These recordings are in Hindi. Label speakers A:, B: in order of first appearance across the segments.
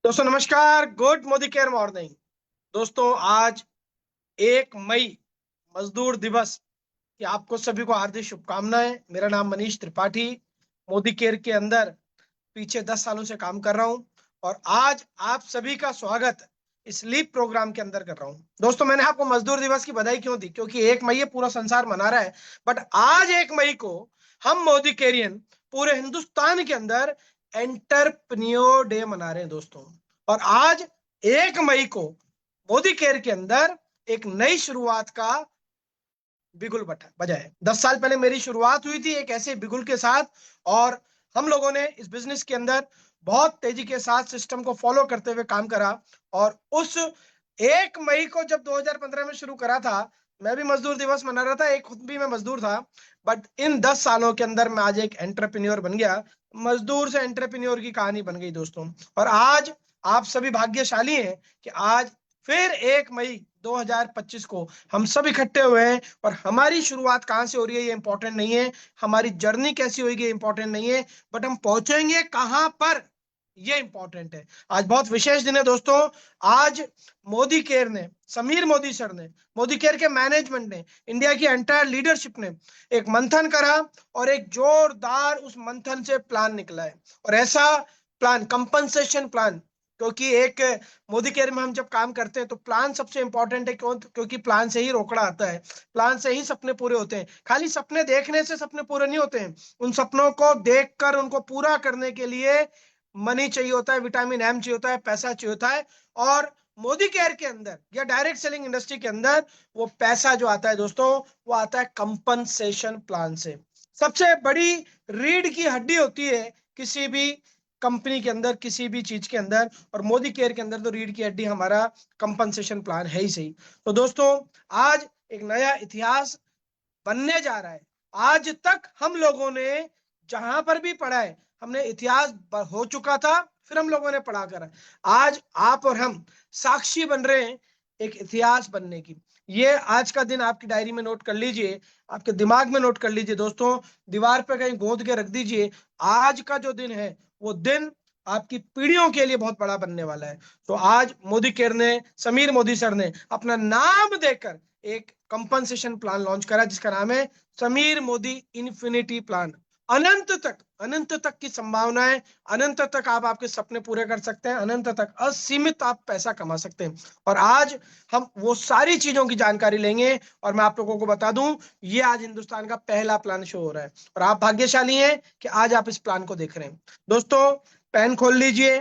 A: दोस्तों नमस्कार। Good Modi care morning. दोस्तों आज 1 मई मजदूर दिवस की आपको सभी को हार्दिक शुभकामनाएं। मेरा नाम मनीष त्रिपाठी, मोदी केयर के अंदर पीछे 10 सालों से काम कर रहा हूं और आज आप सभी का स्वागत इस लीप प्रोग्राम के अंदर कर रहा हूं। दोस्तों मैंने आपको मजदूर दिवस की बधाई क्यों दी? क्योंकि 1 मई पूरा संसार मना रहा है, बट आज 1 मई को हम मोदी केरियन पूरे हिंदुस्तान के अंदर एंटरप्रेन्योर डे मना रहे हैं दोस्तों। और आज 1 मई को मोदी केयर के अंदर एक नई शुरुआत का बिगुल बजा है। 10 साल पहले मेरी शुरुआत हुई थी एक ऐसे बिगुल के साथ, और हम लोगों ने इस बिजनेस के अंदर बहुत तेजी के साथ सिस्टम को फॉलो करते हुए काम करा। और उस 1 मई को जब 2015 में शुरू करा था, मैं भी मजदूर दिवस मना रहा था, एक खुद भी मैं मजदूर था। बट इन 10 सालों के अंदर मैं आज एक एंटरप्रेन्योर बन गया। मजदूर से एंटरप्रेन्योर की कहानी बन गई दोस्तों। और आज आप सभी भाग्यशाली हैं कि आज फिर 1 मई 2025 को हम सब इकट्ठे हुए हैं। और हमारी शुरुआत कहां से हो रही है ये इंपॉर्टेंट नहीं है, हमारी जर्नी कैसी होगी ये इंपॉर्टेंट नहीं है, बट हम पहुंचेंगे कहां पर ये इंपॉर्टेंट है। आज बहुत विशेष दिन है दोस्तों। आज मोदी केयर ने, समीर मोदी सर ने, मोदी केयर के मैनेजमेंट ने, इंडिया की एंटायर लीडरशिप ने एक मंथन करा और एक जोरदार उस मंथन से प्लान निकला है। और ऐसा प्लान, कंपनसेशन प्लान, क्योंकि एक मोदी केयर में हम जब काम करते हैं तो प्लान सबसे इंपॉर्टेंट है। क्योंकि प्लान से ही रोकड़ा आता है, प्लान से ही सपने पूरे होते हैं। खाली सपने देखने से सपने पूरे नहीं होते हैं, उन सपनों को देखकर उनको पूरा करने के लिए मनी चाहिए होता है, विटामिन एम चाहिए होता है, पैसा चाहिए होता है। और मोदी केयर के अंदर या डायरेक्ट सेलिंग इंडस्ट्री के अंदर वो पैसा जो आता है दोस्तों, वो आता है कंपनसेशन प्लान से। सबसे बड़ी रीढ़ की हड्डी होती है किसी भी कंपनी के अंदर, किसी भी चीज के अंदर, और मोदी केयर के अंदर तो रीढ़ की हड्डी हमारा कंपनसेशन प्लान है ही सही। तो दोस्तों आज एक नया इतिहास बनने जा रहा है। आज तक हम लोगों ने जहां पर भी पढ़ा है, हमने इतिहास हो चुका था, फिर हम लोगों ने पढ़ा करा। आज आप और हम साक्षी बन रहे हैं एक इतिहास बनने की। ये आज का दिन आपकी डायरी में नोट कर लीजिए, आपके दिमाग में नोट कर लीजिए दोस्तों, दीवार पे कहीं गोंद के रख दीजिए। आज का जो दिन है वो दिन आपकी पीढ़ियों के लिए बहुत बड़ा बनने वाला है। तो आज मोदी केयर ने, समीर मोदी सर ने अपना नाम देकर एक कंपनसेशन प्लान लॉन्च करा जिसका नाम है समीर मोदी इन्फिनिटी प्लान। अनंत तक की संभावनाएं, अनंत तक आप आपके सपने पूरे कर सकते हैं, अनंत तक असीमित आप पैसा कमा सकते हैं। और आज हम वो सारी चीजों की जानकारी लेंगे। और मैं आप लोगों को बता दूं, ये आज हिंदुस्तान का पहला प्लान शो हो रहा है और आप भाग्यशाली हैं कि आज आप इस प्लान को देख रहे हैं। दोस्तों पेन खोल लीजिए,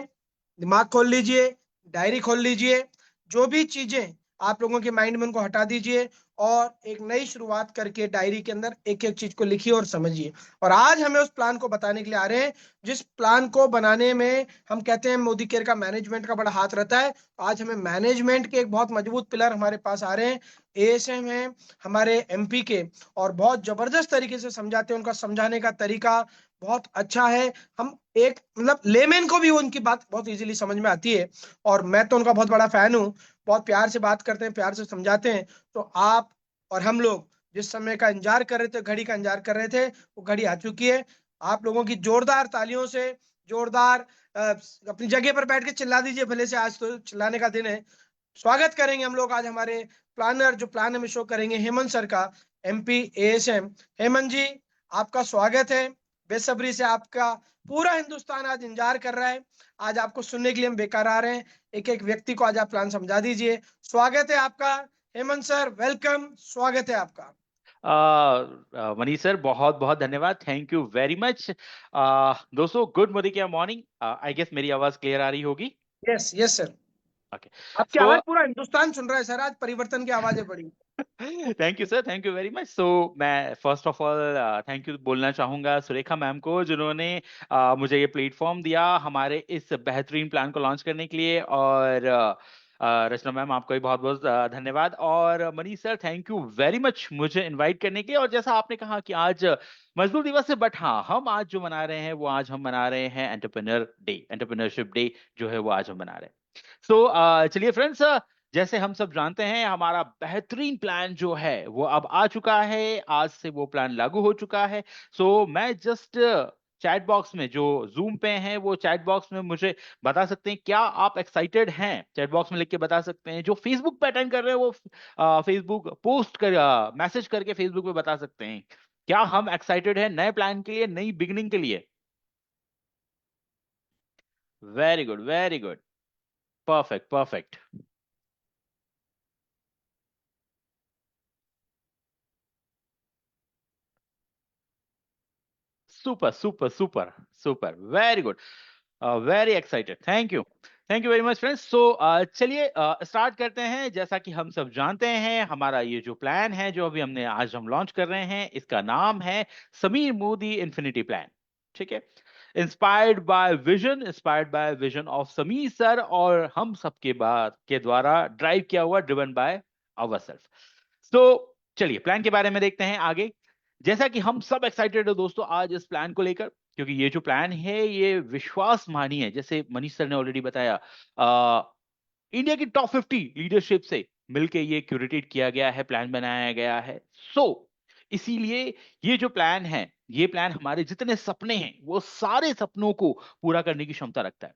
A: दिमाग खोल लीजिए, डायरी खोल लीजिए, जो भी चीजें आप लोगों के माइंड में उनको हटा दीजिए और एक नई शुरुआत करके डायरी के अंदर एक एक चीज को लिखिए और समझिए। और आज हमें उस प्लान को बताने के लिए आ रहे हैं जिस प्लान को बनाने में हम कहते हैं मोदी केयर का मैनेजमेंट का बड़ा हाथ रहता है। आज हमें मैनेजमेंट के एक बहुत मजबूत पिलर हमारे पास आ रहे हैं, एएसएम है हमारे एमपी के, और बहुत जबरदस्त तरीके से समझाते हैं। उनका समझाने का तरीका बहुत अच्छा है। हम एक मतलब लेमैन को भी उनकी बात बहुत इजीली समझ में आती है, और मैं तो उनका बहुत बड़ा फैन हूँ। बहुत प्यार से बात करते हैं, प्यार से समझाते हैं। तो आप और हम लोग जिस समय का इंतजार कर रहे थे, घड़ी का इंतजार कर रहे थे, वो घड़ी आ चुकी है। आप लोगों की जोरदार तालियों से, जोरदार अपनी जगह पर बैठ के चिल्ला दीजिए भले से, आज तो चिल्लाने का दिन है। स्वागत करेंगे हम लोग आज हमारे प्लानर, जो प्लान हमें शो करेंगे, हेमंत सर का, एमपी एएसएम। हेमंत जी, आपका स्वागत है। बेसब्री से आपका पूरा हिंदुस्तान आज इंतजार कर रहा है। आज आपको सुनने के लिए हम बेकार आ रहे हैं। एक एक व्यक्ति को आज आप प्लान समझा दीजिए। स्वागत है आपका हेमंत सर, वेलकम, स्वागत है आपका।
B: मनीष सर, बहुत बहुत धन्यवाद। Thank you very much. दोस्तों, गुड मॉर्निंग क्या मॉर्निंग। आई गेस मेरी आवाज क्लियर आ रही होगी।
A: Yes yes sir,
B: okay.
A: आपकी
B: सो
A: आवाज पूरा हिंदुस्तान सुन रहा है सर। आज परिवर्तन की आवाज है बड़ी।
B: Thank you sir, thank you very much. So मैं first of all thank you बोलना चाहूंगा सुरेखा मैम को, जिन्होंने मुझे ये प्लेटफॉर्म दिया हमारे इस बेहतरीन प्लान को लॉन्च करने के लिए। और रचना मैम, आपका भी बहुत बहुत धन्यवाद। और Manish sir, thank you very much मुझे इनवाइट करने के लिए। और जैसा आपने कहा कि आज मजदूर दिवस है, बट हाँ, हम आज जो मना रहे हैं वो आज हम मना रहे हैं एंटरप्रेन्योर डे, एंटरप्रेन्योरशिप डे जो है वो आज हम मना रहे हैं। सो चलिए फ्रेंड्स, जैसे हम सब जानते हैं हमारा बेहतरीन प्लान जो है वो अब आ चुका है, आज से वो प्लान लागू हो चुका है। सो मैं जस्ट चैट बॉक्स में जो जूम पे हैं वो चैट बॉक्स में मुझे बता सकते हैं क्या आप एक्साइटेड हैं, चैट बॉक्स में लिख के बता सकते हैं। जो फेसबुक पे अटेंड कर रहे हैं वो फेसबुक पोस्ट कर मैसेज करके फेसबुक पे बता सकते हैं क्या हम एक्साइटेड हैं नए प्लान के लिए, नई बिगनिंग के लिए। Very good, very good, perfect perfect. Super super super super, very good, very excited, thank you very much friends. So चलिए स्टार्ट करते हैं। जैसा कि हम सब जानते हैं हमारा ये जो प्लान है जो अभी हमने आज हम लॉन्च कर रहे हैं इसका नाम है समीर मोदी इन्फिनिटी प्लान। ठीक है, inspired by vision of Sameer sir और हम सबके बाद के द्वारा ड्राइव किया हुआ, ड्रिवन बाय आवरसेल्फ। तो चलिए प्लान के बारे में देखते हैं आगे। जैसा कि हम सब एक्साइटेड है दोस्तों आज इस प्लान को लेकर, क्योंकि ये जो प्लान है ये विश्वास मानिए, जैसे मनीष सर ने ऑलरेडी बताया, इंडिया की टॉप 50 लीडरशिप से मिलके ये क्यूरेटेड किया गया है, प्लान बनाया गया है। सो इसीलिए ये जो प्लान है, ये प्लान हमारे जितने सपने हैं वो सारे सपनों को पूरा करने की क्षमता रखता है।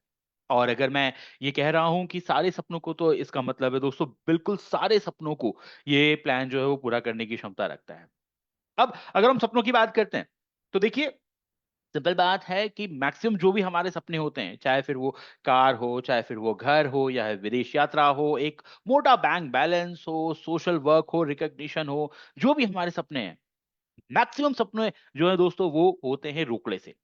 B: और अगर मैं ये कह रहा हूं कि सारे सपनों को, तो इसका मतलब है दोस्तों बिल्कुल सारे सपनों को ये प्लान जो है वो पूरा करने की क्षमता रखता है। अब अगर हम सपनों की बात करते हैं तो देखिए सिंपल बात है कि मैक्सिमम जो भी हमारे सपने होते हैं, चाहे फिर वो कार हो, चाहे फिर वो घर हो, या विदेश यात्रा हो, एक मोटा बैंक बैलेंस हो, सोशल वर्क हो, रिकॉग्निशन हो, जो भी हमारे सपने हैं, मैक्सिमम सपने जो है दोस्तों वो होते हैं रोकड़े से।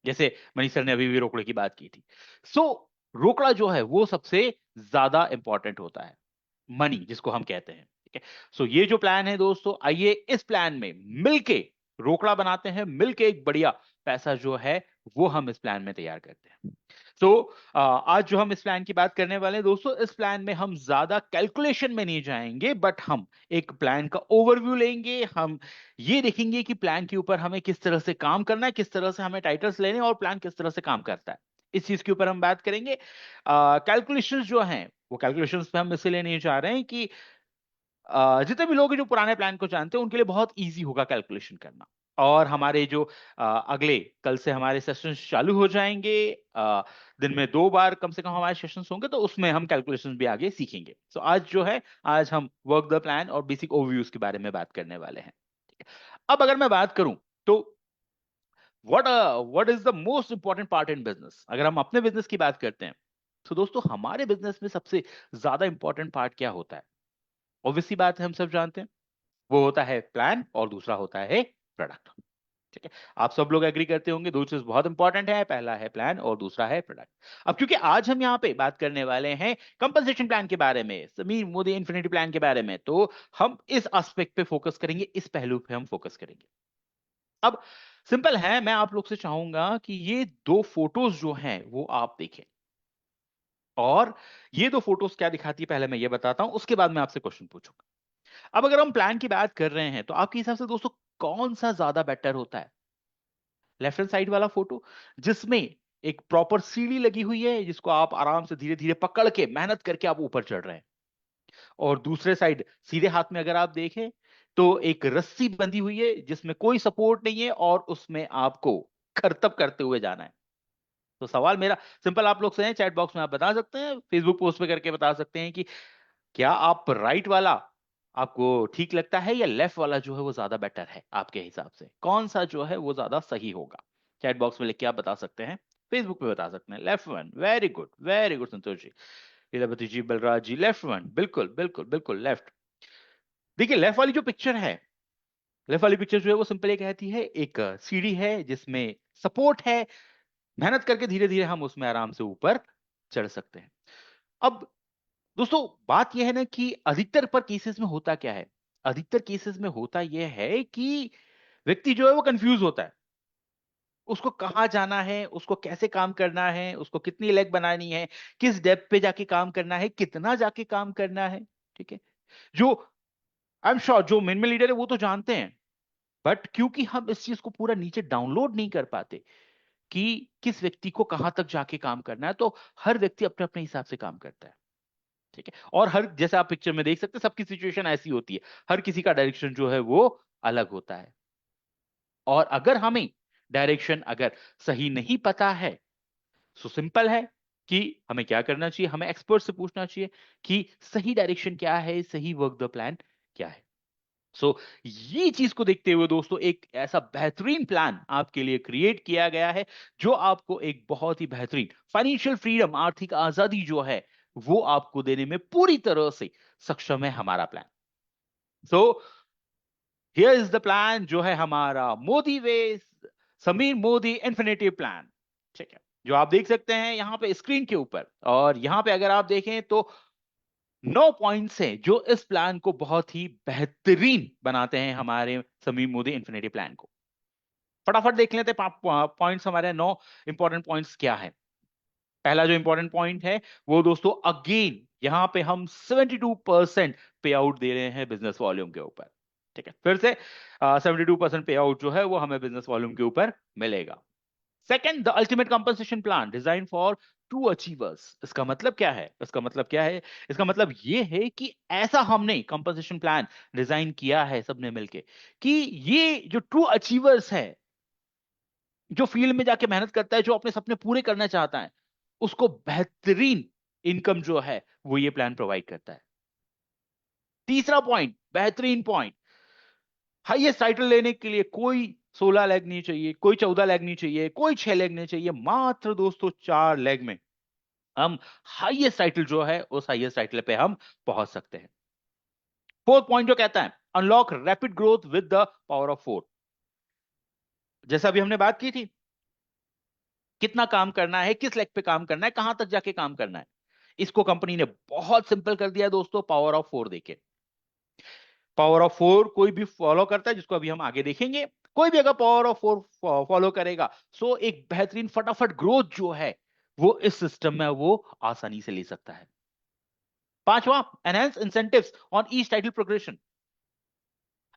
B: जैसे मनीष सर ने अभी भी रोकड़े की बात की थी। सो रोकड़ा जो है वो सबसे ज्यादा इंपॉर्टेंट होता है, मनी जिसको हम कहते हैं। ठीक है, सो ये जो प्लान है दोस्तों, आइए इस प्लान में मिलके रोकड़ा बनाते हैं, मिलके एक बढ़िया पैसा जो है वो हम इस प्लान में तैयार करते हैं। तो आज जो हम इस प्लान की बात करने वाले हैं दोस्तों, इस प्लान में हम ज्यादा कैलकुलेशन में नहीं जाएंगे, बट हम एक प्लान का ओवरव्यू लेंगे। हम ये देखेंगे कि प्लान के ऊपर हमें किस तरह से काम करना है, किस तरह से हमें टाइटल्स लेने हैं और प्लान किस तरह से काम करता है, इस चीज के ऊपर हम बात करेंगे। कैलकुलेशंस जो हैं वो कैलकुलेशंस पे हम इसलिए नहीं जा रहे हैं कि जितने भी लोग हैं जो पुराने प्लान को जानते हैं उनके लिए बहुत इजी होगा कैलकुलेशन करना। और हमारे जो अगले कल से हमारे सेशंस चालू हो जाएंगे, दिन में 2 बार कम से कम हमारे सेशंस होंगे, तो उसमें हम कैलकुलेशंस भी आगे सीखेंगे। तो आज जो है, आज हम वर्क द प्लान और बेसिक ओवरव्यूज के बारे में बात करने वाले हैं। ठीक है, अब अगर मैं बात करूं तो what is the most important part in business, अगर हम अपने बिजनेस की बात करते हैं तो दोस्तों हमारे बिजनेस में सबसे ज्यादा इंपॉर्टेंट पार्ट क्या होता है? ऑब्वियसली बात है, हम सब जानते हैं, वो होता है प्लान और दूसरा होता है प्रोडक्ट। ठीक है, आप सब लोग एग्री करते होंगे दो चीज बहुत इंपॉर्टेंट है, पहला है प्लान और दूसरा है प्रोडक्ट। अब क्योंकि आज हम यहाँ पे बात करने वाले हैं कंपनसेशन प्लान के बारे में, समीर मोदी इन्फिनिटी प्लान के बारे में, तो हम इस एस्पेक्ट पे फोकस करेंगे, इस पहलू पे हम फोकस करेंगे। अब सिंपल है, मैं आप लोग से चाहूंगा कि ये 2 फोटोज जो हैं वो आप देखें, और ये 2 फोटोज क्या दिखाती है पहले मैं ये बताता हूं, उसके बाद मैं आपसे क्वेश्चन पूछूंगा। अब अगर हम प्लान की बात कर रहे हैं तो आपके हिसाब से दोस्तों कौन सा ज्यादा बेटर होता है? लेफ्ट हैंड साइड वाला फोटो जिसमें एक प्रॉपर सीढ़ी लगी हुई है जिसको आप आराम से धीरे धीरे पकड़ के मेहनत करके आप ऊपर चढ़ रहे हैं, और दूसरे साइड सीधे हाथ में अगर आप देखें तो एक रस्सी बंधी हुई है जिसमें कोई सपोर्ट नहीं है और उसमें आपको करतब करते हुए जाना है। तो सवाल मेरा सिंपल आप लोग से है, चैट बॉक्स में आप बता सकते हैं, फेसबुक पोस्ट पे करके बता सकते हैं कि क्या आप राइट वाला आपको ठीक लगता है या लेफ्ट वाला जो है वो ज्यादा बेटर है, आपके हिसाब से कौन सा जो है वो ज्यादा सही होगा? चैट बॉक्स में लिख के आप बता सकते हैं, फेसबुक पे बता सकते हैं। Left one, very good Santosh ji, Lilavati जी, बलराज जी, लेफ्ट वन, बिल्कुल बिल्कुल बिल्कुल लेफ्ट। देखिए लेफ्ट वाली जो पिक्चर है, लेफ्ट वाली पिक्चर जो है वो सिंपल ये कहती है, एक सीढ़ी है जिसमें सपोर्ट है, मेहनत करके धीरे धीरे हम उसमें आराम से ऊपर चढ़ सकते हैं। अब दोस्तों बात यह है ना कि अधिकतर पर केसेस में होता क्या है, अधिकतर केसेस में होता यह है कि व्यक्ति जो है वो कंफ्यूज होता है, उसको कहाँ जाना है, उसको कैसे काम करना है, उसको कितनी लेग बनानी है, किस डेप्थ पे जाके काम करना है, कितना जाके काम करना है। ठीक है, जो आई एम श्योर जो मेन लीडर है वो तो जानते हैं, बट क्योंकि हम इस चीज को पूरा नीचे डाउनलोड नहीं कर पाते कि किस व्यक्ति को कहां तक जाके काम करना है, तो हर व्यक्ति अपने अपने हिसाब से काम करता है। ठीक है, और हर जैसे आप पिक्चर में देख सकते हैं सबकी सिचुएशन ऐसी होती है, हर किसी का डायरेक्शन जो है वो अलग होता है। और अगर हमें डायरेक्शन अगर सही नहीं पता है, सो सिंपल है कि हमें क्या करना चाहिए, हमें एक्सपर्ट से पूछना चाहिए कि सही डायरेक्शन क्या है, सही वर्क द प्लान क्या है। सो ये चीज को देखते हुए दोस्तों एक ऐसा बेहतरीन प्लान आपके लिए क्रिएट किया गया है जो आपको एक बहुत ही बेहतरीन फाइनेंशियल फ्रीडम, आर्थिक आजादी जो है वो आपको देने में पूरी तरह से सक्षम है हमारा plan. So here is the plan जो है हमारा मोदी वे, समीर मोदी इन्फिनिटी प्लान। ठीक है, जो आप देख सकते हैं यहां पे स्क्रीन के ऊपर, और यहां पे अगर आप देखें तो 9 पॉइंट्स हैं जो इस प्लान को बहुत ही बेहतरीन बनाते हैं, हमारे समीर मोदी इन्फिनिटी प्लान को। फटाफट देख लेते हैं पॉइंट्स, हमारे 9 इंपॉर्टेंट पॉइंट्स क्या है। पहला जो इंपॉर्टेंट पॉइंट है वो दोस्तों, अगेन यहां पे हम 72% पे आउट दे रहे हैं बिजनेस वॉल्यूम के ऊपर। ठीक है, फिर से 72% पे आउट जो है वो हमें बिजनेस वॉल्यूम के ऊपर मिलेगा। Second, the ultimate compensation plan design for true achievers. इसका मतलब क्या है, इसका मतलब क्या है, इसका मतलब ये है कि ऐसा हमने कंपनसेशन प्लान डिजाइन किया है सबने मिलके कि ये जो ट्रू अचीवर्स है, जो फील्ड में जाके मेहनत करता है, जो अपने सपने पूरे करना चाहता है, उसको बेहतरीन इनकम जो है वो ये प्लान प्रोवाइड करता है। तीसरा पॉइंट, बेहतरीन पॉइंट, हाईएस्ट टाइटल लेने के लिए कोई 16 लेग नहीं चाहिए, कोई 14 लेग नहीं चाहिए, कोई 6 लेग नहीं चाहिए, मात्र दोस्तों 4 लेग में हम हाईएस्ट टाइटल जो है उस हाईएस्ट टाइटल पे हम पहुंच सकते हैं। फोर्थ पॉइंट जो कहता है unlock rapid growth with the power of 4। जैसा अभी हमने बात की थी, कितना काम करना है, किस लेग पे काम करना है, कहां तक जाके काम करना है, इसको कंपनी ने बहुत सिंपल कर दिया दोस्तों, पावर ऑफ 4 देके। पावर ऑफ 4 कोई भी फॉलो करता है, जिसको अभी हम आगे देखेंगे, कोई भी अगर पावर ऑफ 4 फॉलो करेगा, सो एक बेहतरीन फटाफट ग्रोथ जो है वो इस सिस्टम में वो आसानी से ले सकता है। पांचवा, enhance incentives on each title progression.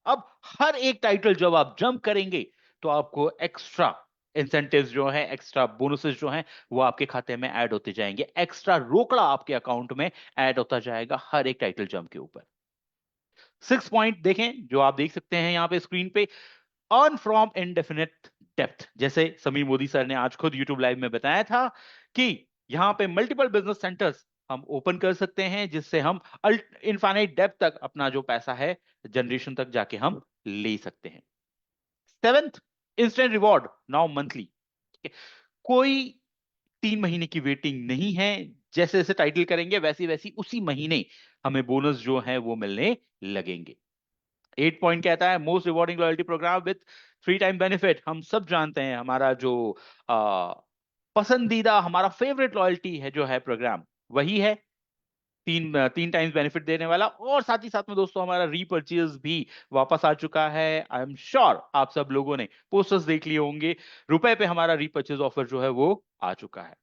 B: अब हर एक टाइटल जब आप जंप करेंगे तो आपको एक्स्ट्रा इंसेंटिव्स जो है, एक्स्ट्रा बोनसेस जो हैं वो आपके खाते में ऐड होते जाएंगे, एक्स्ट्रा रोकड़ा आपके अकाउंट में ऐड होता जाएगा हर एक टाइटल जंप के ऊपर। 6 पॉइंट देखें जो आप देख सकते हैं यहां पे स्क्रीन पे, अर्न फ्रॉम इनडेफिनेट डेप्थ। जैसे समीर मोदी सर ने आज खुद यूट्यूब लाइव में बताया था कि यहां पे मल्टीपल बिजनेस सेंटर्स हम ओपन कर सकते हैं, जिससे हम इनफाइनाइट डेप्थ तक अपना जो पैसा है जनरेशन तक जाके हम ले सकते हैं। Seventh, instant reward now monthly. कोई 3 महीने की वेटिंग नहीं है, जैसे जैसे टाइटल करेंगे वैसी वैसी उसी महीने हमें बोनस जो है वो मिलने लगेंगे। 8 पॉइंट कहता है most rewarding loyalty program with 3 time benefit. हम सब जानते हैं हमारा जो आ, पसंदीदा, हमारा फेवरेट लॉयल्टी है जो है प्रोग्राम, वही है 3 टाइम्स बेनिफिट देने वाला। और साथ ही साथ में दोस्तों हमारा रीपर्चेज भी वापस आ चुका है। आई एम श्योर आप सब लोगों ने पोस्टर्स देख लिए होंगे, रुपए पे हमारा रीपर्चेज ऑफर जो है वो आ चुका है।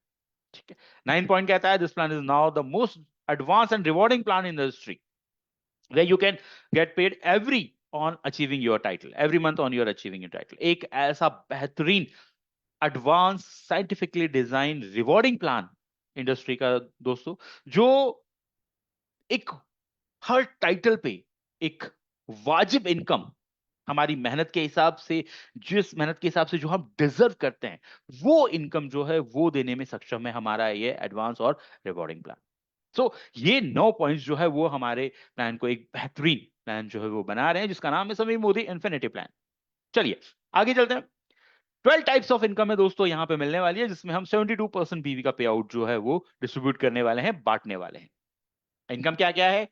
B: ठीक है, 9 पॉइंट कहता है this plan is now the most advance and rewarding plan in the history, where you can get paid every on achieving your title, every month on your achieving your title। एक ऐसा बेहतरीन advance scientifically design rewarding plan industry का दोस्तों, जो एक हर टाइटल पे एक वाजिब इनकम, हमारी मेहनत के हिसाब से, जिस मेहनत के हिसाब से जो हम डिजर्व करते हैं वो इनकम जो है वो देने में सक्षम है हमारा ये एडवांस और रिवॉर्डिंग प्लान। सो ये 9 पॉइंट्स जो है वो हमारे प्लान को एक बेहतरीन प्लान जो है वो बना रहे हैं, जिसका नाम है समीर मोदी इन्फिनिटी प्लान। चलिए आगे चलते हैं। 12 टाइप्स ऑफ इनकम है दोस्तों यहाँ पे मिलने वाली है, जिसमें हम 72% बीवी का पे आउट जो है वो डिस्ट्रीब्यूट करने वाले हैं, बांटने वाले हैं। इनकम क्या क्या है,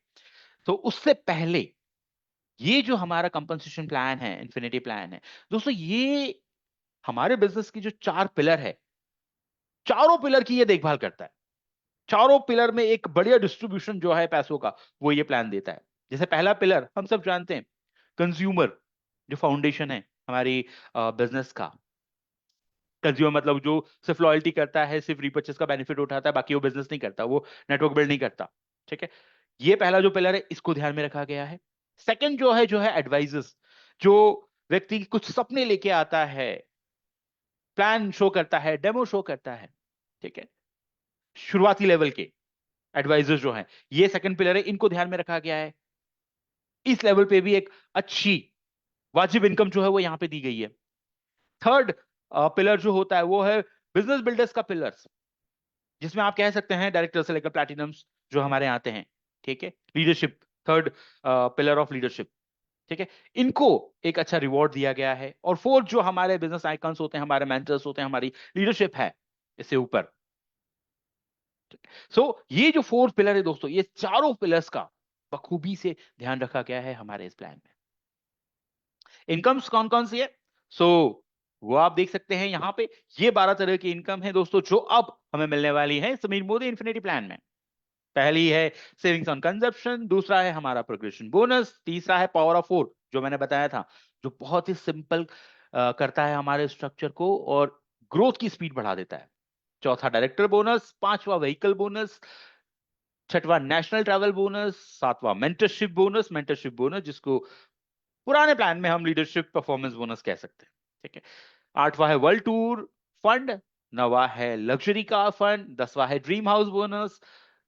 B: तो उससे पहले ये जो हमारा कंपनसेशन प्लान है, इन्फिनिटी प्लान है दोस्तों, ये हमारे बिजनेस की जो 4 पिलर है, चारों पिलर की ये देखभाल करता है। चारों पिलर में एक बढ़िया डिस्ट्रीब्यूशन जो है पैसों का वो ये प्लान देता है। जैसे पहला पिलर हम सब जानते हैं, कंज्यूमर, जो फाउंडेशन है हमारी बिजनेस का। कंज्यूमर मतलब जो सिर्फ लॉयल्टी करता है, सिर्फ रीपर्चेस का बेनिफिट उठाता है, बाकी वो बिजनेस नहीं करता, वो नेटवर्क बिल्ड नहीं करता। ठीक है, ये पहला जो पिलर है इसको ध्यान में रखा गया है। सेकंड जो है एडवाइजर्स, जो व्यक्ति कुछ सपने लेके आता है, प्लान शो करता है, डेमो शो करता है, ठीक है, शुरुआती लेवल के एडवाइजर्स जो हैं, ये सेकंड पिलर है, इनको ध्यान में रखा गया है। इस लेवल पे भी एक अच्छी वाजिब इनकम जो है वो यहां पे दी गई है। थर्ड, पिलर जो होता है वो है बिजनेस बिल्डर्स का पिलर्स, जिसमें आप कह सकते हैं डायरेक्टर से लेकर प्लैटिनम्स जो हमारे यहाँ आते हैं, ठीक है, leadership, third pillar of leadership, ठीक है, इनको एक अच्छा रिवॉर्ड दिया गया है। और फोर्थ जो हमारे बिजनेस आइकन्स होते हैं, हमारे मेंटर्स होते हैं, हमारी लीडरशिप है इससे ऊपर। सो ये जो फोर्थ पिलर है दोस्तों, ये चारों पिलर्स का बखूबी से ध्यान रखा गया है हमारे इस प्लान में। इनकम्स कौन कौन सी है? सो वो आप देख सकते हैं यहाँ पे, ये 12 तरह की इनकम है दोस्तों जो अब हमें मिलने वाली है समीर मोदी इन्फिनिटी प्लान में। पहली है सेविंग्स ऑन कंजप्शन, दूसरा है हमारा प्रोग्रेशन बोनस, तीसरा है पावर ऑफ फोर जो मैंने बताया था, जो बहुत ही सिंपल करता है हमारे स्ट्रक्चर को और ग्रोथ की स्पीड बढ़ा देता है, चौथा डायरेक्टर बोनस, पांचवा व्हीकल बोनस, छठवां नेशनल ट्रैवल बोनस, सातवां मेंटरशिप बोनस जिसको पुराने प्लान में हम लीडरशिप परफॉर्मेंस बोनस कह सकते हैं, ठीक है, आठवां है वर्ल्ड टूर फंड, नवा है लग्जरी कार फंड, दसवां है ड्रीम हाउस बोनस,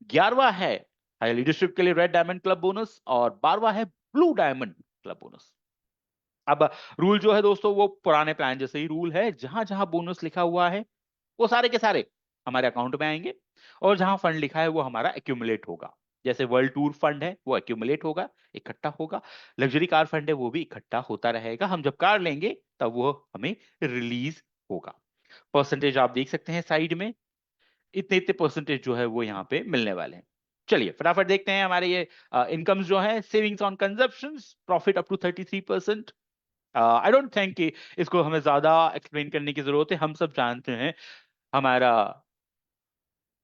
B: 11वां है हाई लीडरशिप के लिए रेड डायमंड क्लब बोनस और 12वां है ब्लू डायमंड क्लब बोनस। अब रूल जो है दोस्तों वो पुराने प्लान जैसे ही रूल है, जहां जहां बोनस लिखा हुआ है वो सारे के सारे हमारे अकाउंट में आएंगे और जहां फंड लिखा है वो हमारा एक्यूमुलेट होगा। जैसे वर्ल्ड टूर फंड है वो एक्यूमुलेट होगा, इकट्ठा होगा, लग्जरी कार फंड है वो भी इकट्ठा होता रहेगा, हम जब कार लेंगे तब वो हमें रिलीज होगा। परसेंटेज आप देख सकते हैं साइड में, इतने इतने परसेंटेज जो है वो यहाँ पे मिलने वाले हैं। चलिए फटाफट देखते हैं हमारे ये इनकम्स जो है। Savings on consumption profit up to 33%। I don't think कि इसको हमें ज्यादा एक्सप्लेन करने की जरूरत है, हम सब जानते हैं हमारा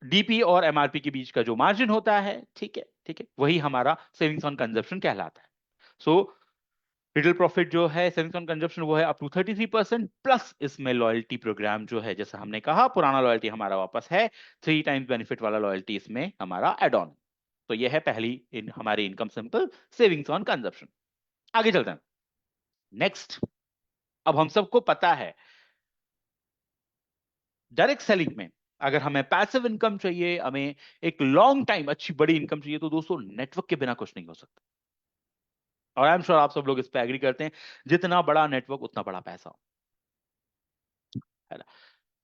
B: डीपी और एमआरपी के बीच का जो मार्जिन होता है, ठीक है ठीक है, वही हमारा सेविंग्स ऑन कंजप्शन कहलाता है। सो रिटेल प्रॉफिट जो है सेविंग्स ऑन कंजप्शन वो है अप टू 33%, प्लस इसमें लॉयल्टी प्रोग्राम जो है, जैसा हमने कहा पुराना लॉयल्टी हमारा वापस है, 3 टाइम्स बेनिफिट वाला लॉयल्टी इसमें हमारा एड ऑन। तो ये है पहली हमारी income simple, savings on consumption. आगे चलते हैं नेक्स्ट। अब हम सबको पता है डायरेक्ट सेलिंग में अगर हमें पैसिव इनकम चाहिए, हमें एक लॉन्ग टाइम अच्छी बड़ी इनकम चाहिए, तो दोस्तों नेटवर्क के बिना कुछ नहीं हो सकता। और आई एम श्योर आप सब लोग इस पे एग्री करते हैं, जितना बड़ा नेटवर्क उतना बड़ा पैसा, है ना।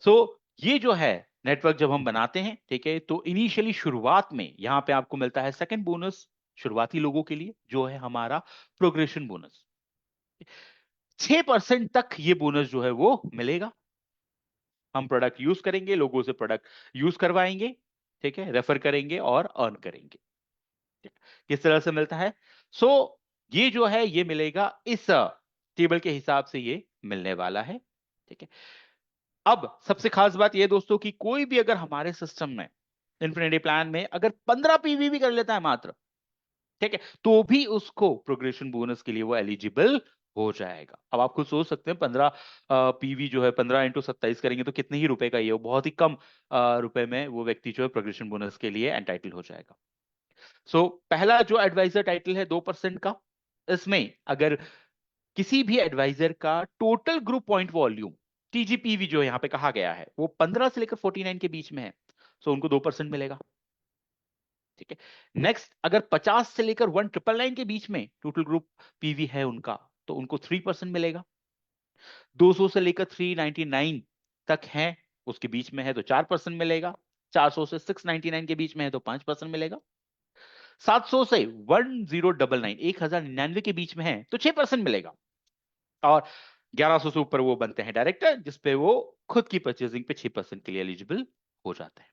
B: सो ये जो है नेटवर्क जब हम बनाते हैं, ठीक है, तो इनिशियली शुरुआत में यहां पे आपको मिलता है सेकंड बोनस शुरुआती लोगों के लिए, जो है हमारा प्रोग्रेशन बोनस। 6% तक ये बोनस जो है वो मिलेगा। हम प्रोडक्ट यूज करेंगे, लोगों से प्रोडक्ट यूज करवाएंगे, ठीक है, रेफर करेंगे और अर्न करेंगे। किस तरह से मिलता है? सो ये जो है ये मिलेगा इस टेबल के हिसाब से ये मिलने वाला है, ठीक है। अब सबसे खास बात ये दोस्तों कि कोई भी अगर हमारे सिस्टम में इन्फिनिटी प्लान में अगर 15 पीवी भी कर लेता है मात्र, ठीक है, तो भी उसको प्रोग्रेशन बोनस के लिए वो एलिजिबल हो जाएगा। अब आप खुद सोच सकते हैं 15 पीवी जो है 15 × 27 करेंगे तो कितने ही रुपए का ये हो, बहुत ही कम रुपए में वो व्यक्ति जो है प्रोग्रेशन बोनस के लिए एंटाइटल हो जाएगा। सो पहला जो एडवाइजर टाइटल है 2% का, इसमें अगर किसी भी एडवाइजर का टोटल ग्रुप पॉइंट वॉल्यूम टीजीपीवी जो यहाँ पे कहा गया है वो 15 से लेकर 49 के बीच में है, सो उनको 2% मिलेगा, ठीक है। नेक्स्ट अगर 50 से लेकर 1999 के बीच में टोटल ग्रुप पीवी है उनका, तो उनको 3% मिलेगा। 200 से लेकर 399 तक है, उसके बीच में है तो 4% मिलेगा। 400 से 699 के बीच में है तो 5% मिलेगा। 700 से 1099 के बीच में है तो 6% मिलेगा। और 1100 से ऊपर वो बनते हैं डायरेक्टर, जिसपे वो खुद की परचेजिंग पे 6% के लिए एलिजिबल हो जाते हैं।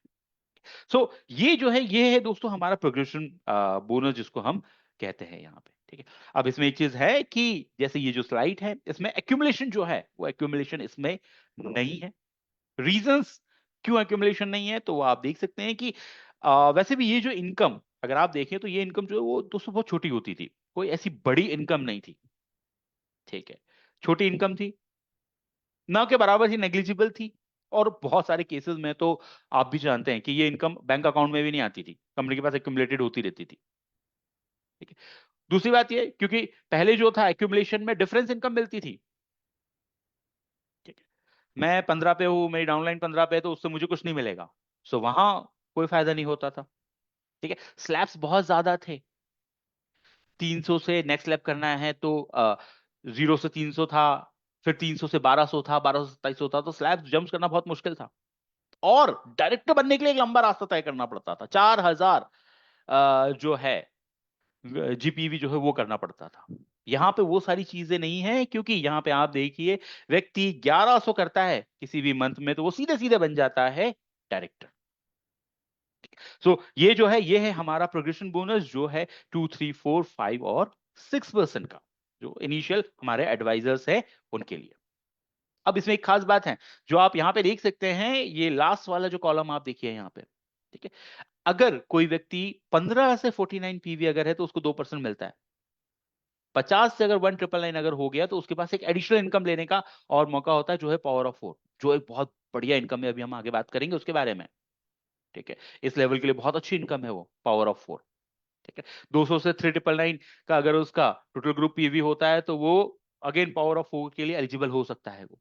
B: सो ये जो है ये है दोस्तों हमारा प्रोग्रेशन बोनस जिसको हम कहते हैं यहाँ पे, ठीक है। अब इसमें एक चीज है कि जैसे ये जो स्लाइड है इसमें एक्यूमुलेशन जो है वो एक्यूमुलेशन इसमें नहीं है। रीजंस क्यों एक्यूमुलेशन नहीं है तो वो आप देख सकते हैं कि वैसे भी ये जो इनकम अगर आप देखें तो ये इनकम जो है वो दोस्तों बहुत छोटी होती थी, कोई ऐसी बड़ी इनकम नहीं थी, ठीक है, छोटी इनकम थी, ना के बराबर ही नेग्लिजिबल थी। और बहुत सारे केसेस में तो आप भी जानते हैं कि ये इनकम बैंक अकाउंट में भी नहीं आती थी, कंपनी के पास एक्यूमुलेटेड होती रहती थी, ठीक है। दूसरी बात ये क्योंकि पहले जो था एक्यूमुलेशन में डिफरेंस इनकम मिलती थी, ठीक है, मैं 15 पे हूं, मेरी डाउनलाइन 15 पे है तो उससे मुझे कुछ नहीं मिलेगा, सो वहां कोई फायदा नहीं होता था, ठीक है। स्लैब्स बहुत ज्यादा थे, 300 से नेक्स्ट स्लैब करना है तो 0 से 300 था, फिर 300 से 1200 था, 1200 से 2700 था, तो स्लैब जंप करना बहुत मुश्किल था। और डायरेक्टर बनने के लिए एक लंबा रास्ता तय करना पड़ता था, 4000 जो है जीपीवी जो है वो करना पड़ता था। यहाँ पे वो सारी चीजें नहीं है, क्योंकि यहाँ पे आप देखिए व्यक्ति 1100 करता है किसी भी मंथ में, तो वो सीधे सीधे बन जाता है डायरेक्टर। सो ये जो है, ये है हमारा प्रोग्रेशन बोनस, जो है 2, 3, 4, 5 और 6% का, जो इनिशियल हमारे एडवाइजर्स है उनके लिए। अब इसमें एक खास बात है जो आप यहाँ पे देख सकते हैं, ये लास्ट वाला जो कॉलम आप देखिए यहाँ पे, ठीक है। अगर कोई व्यक्ति 15 से 49 पीवी अगर है तो उसको 2% मिलता है। 50 से अगर 1999 अगर हो गया तो उसके पास एक एडिशनल इनकम लेने का और मौका होता है, जो है पावर ऑफ 4, जो एक बहुत बढ़िया इनकम है। अभी हम आगे बात करेंगे उसके बारे में, ठीक है। इस लेवल के लिए बहुत अच्छी इनकम है वो पावर ऑफ 4, ठीक है। 200 से 3999 का अगर उसका टोटल ग्रुप पीवी होता है तो वो अगेन पावर ऑफ 4 के लिए एलिजिबल हो सकता है वो।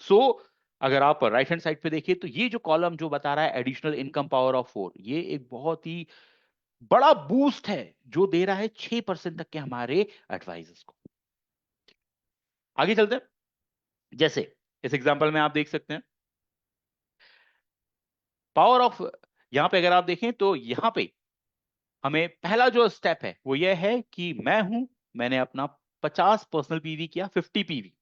B: सो अगर आप राइट हैंड साइड पे देखिए तो ये जो कॉलम जो बता रहा है एडिशनल इनकम पावर ऑफ 4, ये एक बहुत ही बड़ा बूस्ट है जो दे रहा है 6% तक के हमारे एडवाइजर्स को। आगे चलते हैं। जैसे इस एग्जांपल में आप देख सकते हैं पावर ऑफ, यहां पे अगर आप देखें तो यहां पे हमें पहला जो स्टेप है वो ये है कि मैंने अपना 50 पर्सनल पीवी किया, 50 पीवी,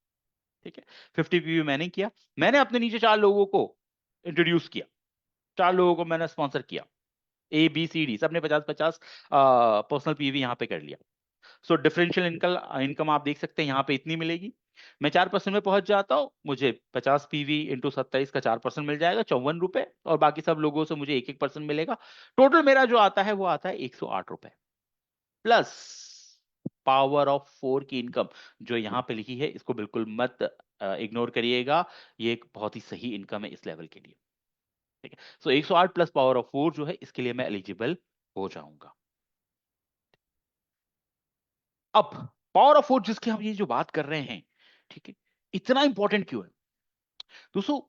B: ठीक है। 50 पीवी मैंने किया, मैंने अपने नीचे 4 लोगों को इंट्रोड्यूस किया, 4 लोगों को मैंने स्पॉन्सर किया, ABCD सबने 50-50 पर्सनल पीवी यहां पे कर लिया। सो डिफरेंशियल इनकम आप देख सकते हैं यहाँ पे इतनी मिलेगी। मैं 4% में पहुंच जाता हूँ, मुझे 50 पीवी इंटू 27 का 4% मिल जाएगा, 54 रुपए, और बाकी सब लोगों से मुझे 1-1% मिलेगा। टोटल मेरा जो आता है वो आता है 108 रुपए, प्लस पावर ऑफ 4 की इनकम जो यहाँ पे लिखी है, इसको बिल्कुल मत इग्नोर करिएगा, ये एक बहुत ही सही इनकम है इस लेवल के लिए, ठीक है। सो 108 प्लस पावर ऑफ 4 जो है, इसके लिए मैं एलिजिबल हो जाऊंगा। अब पावर ऑफ 4 जिसकी हम ये जो बात कर रहे हैं, ठीक है, इतना इंपॉर्टेंट क्यों है दोस्तों?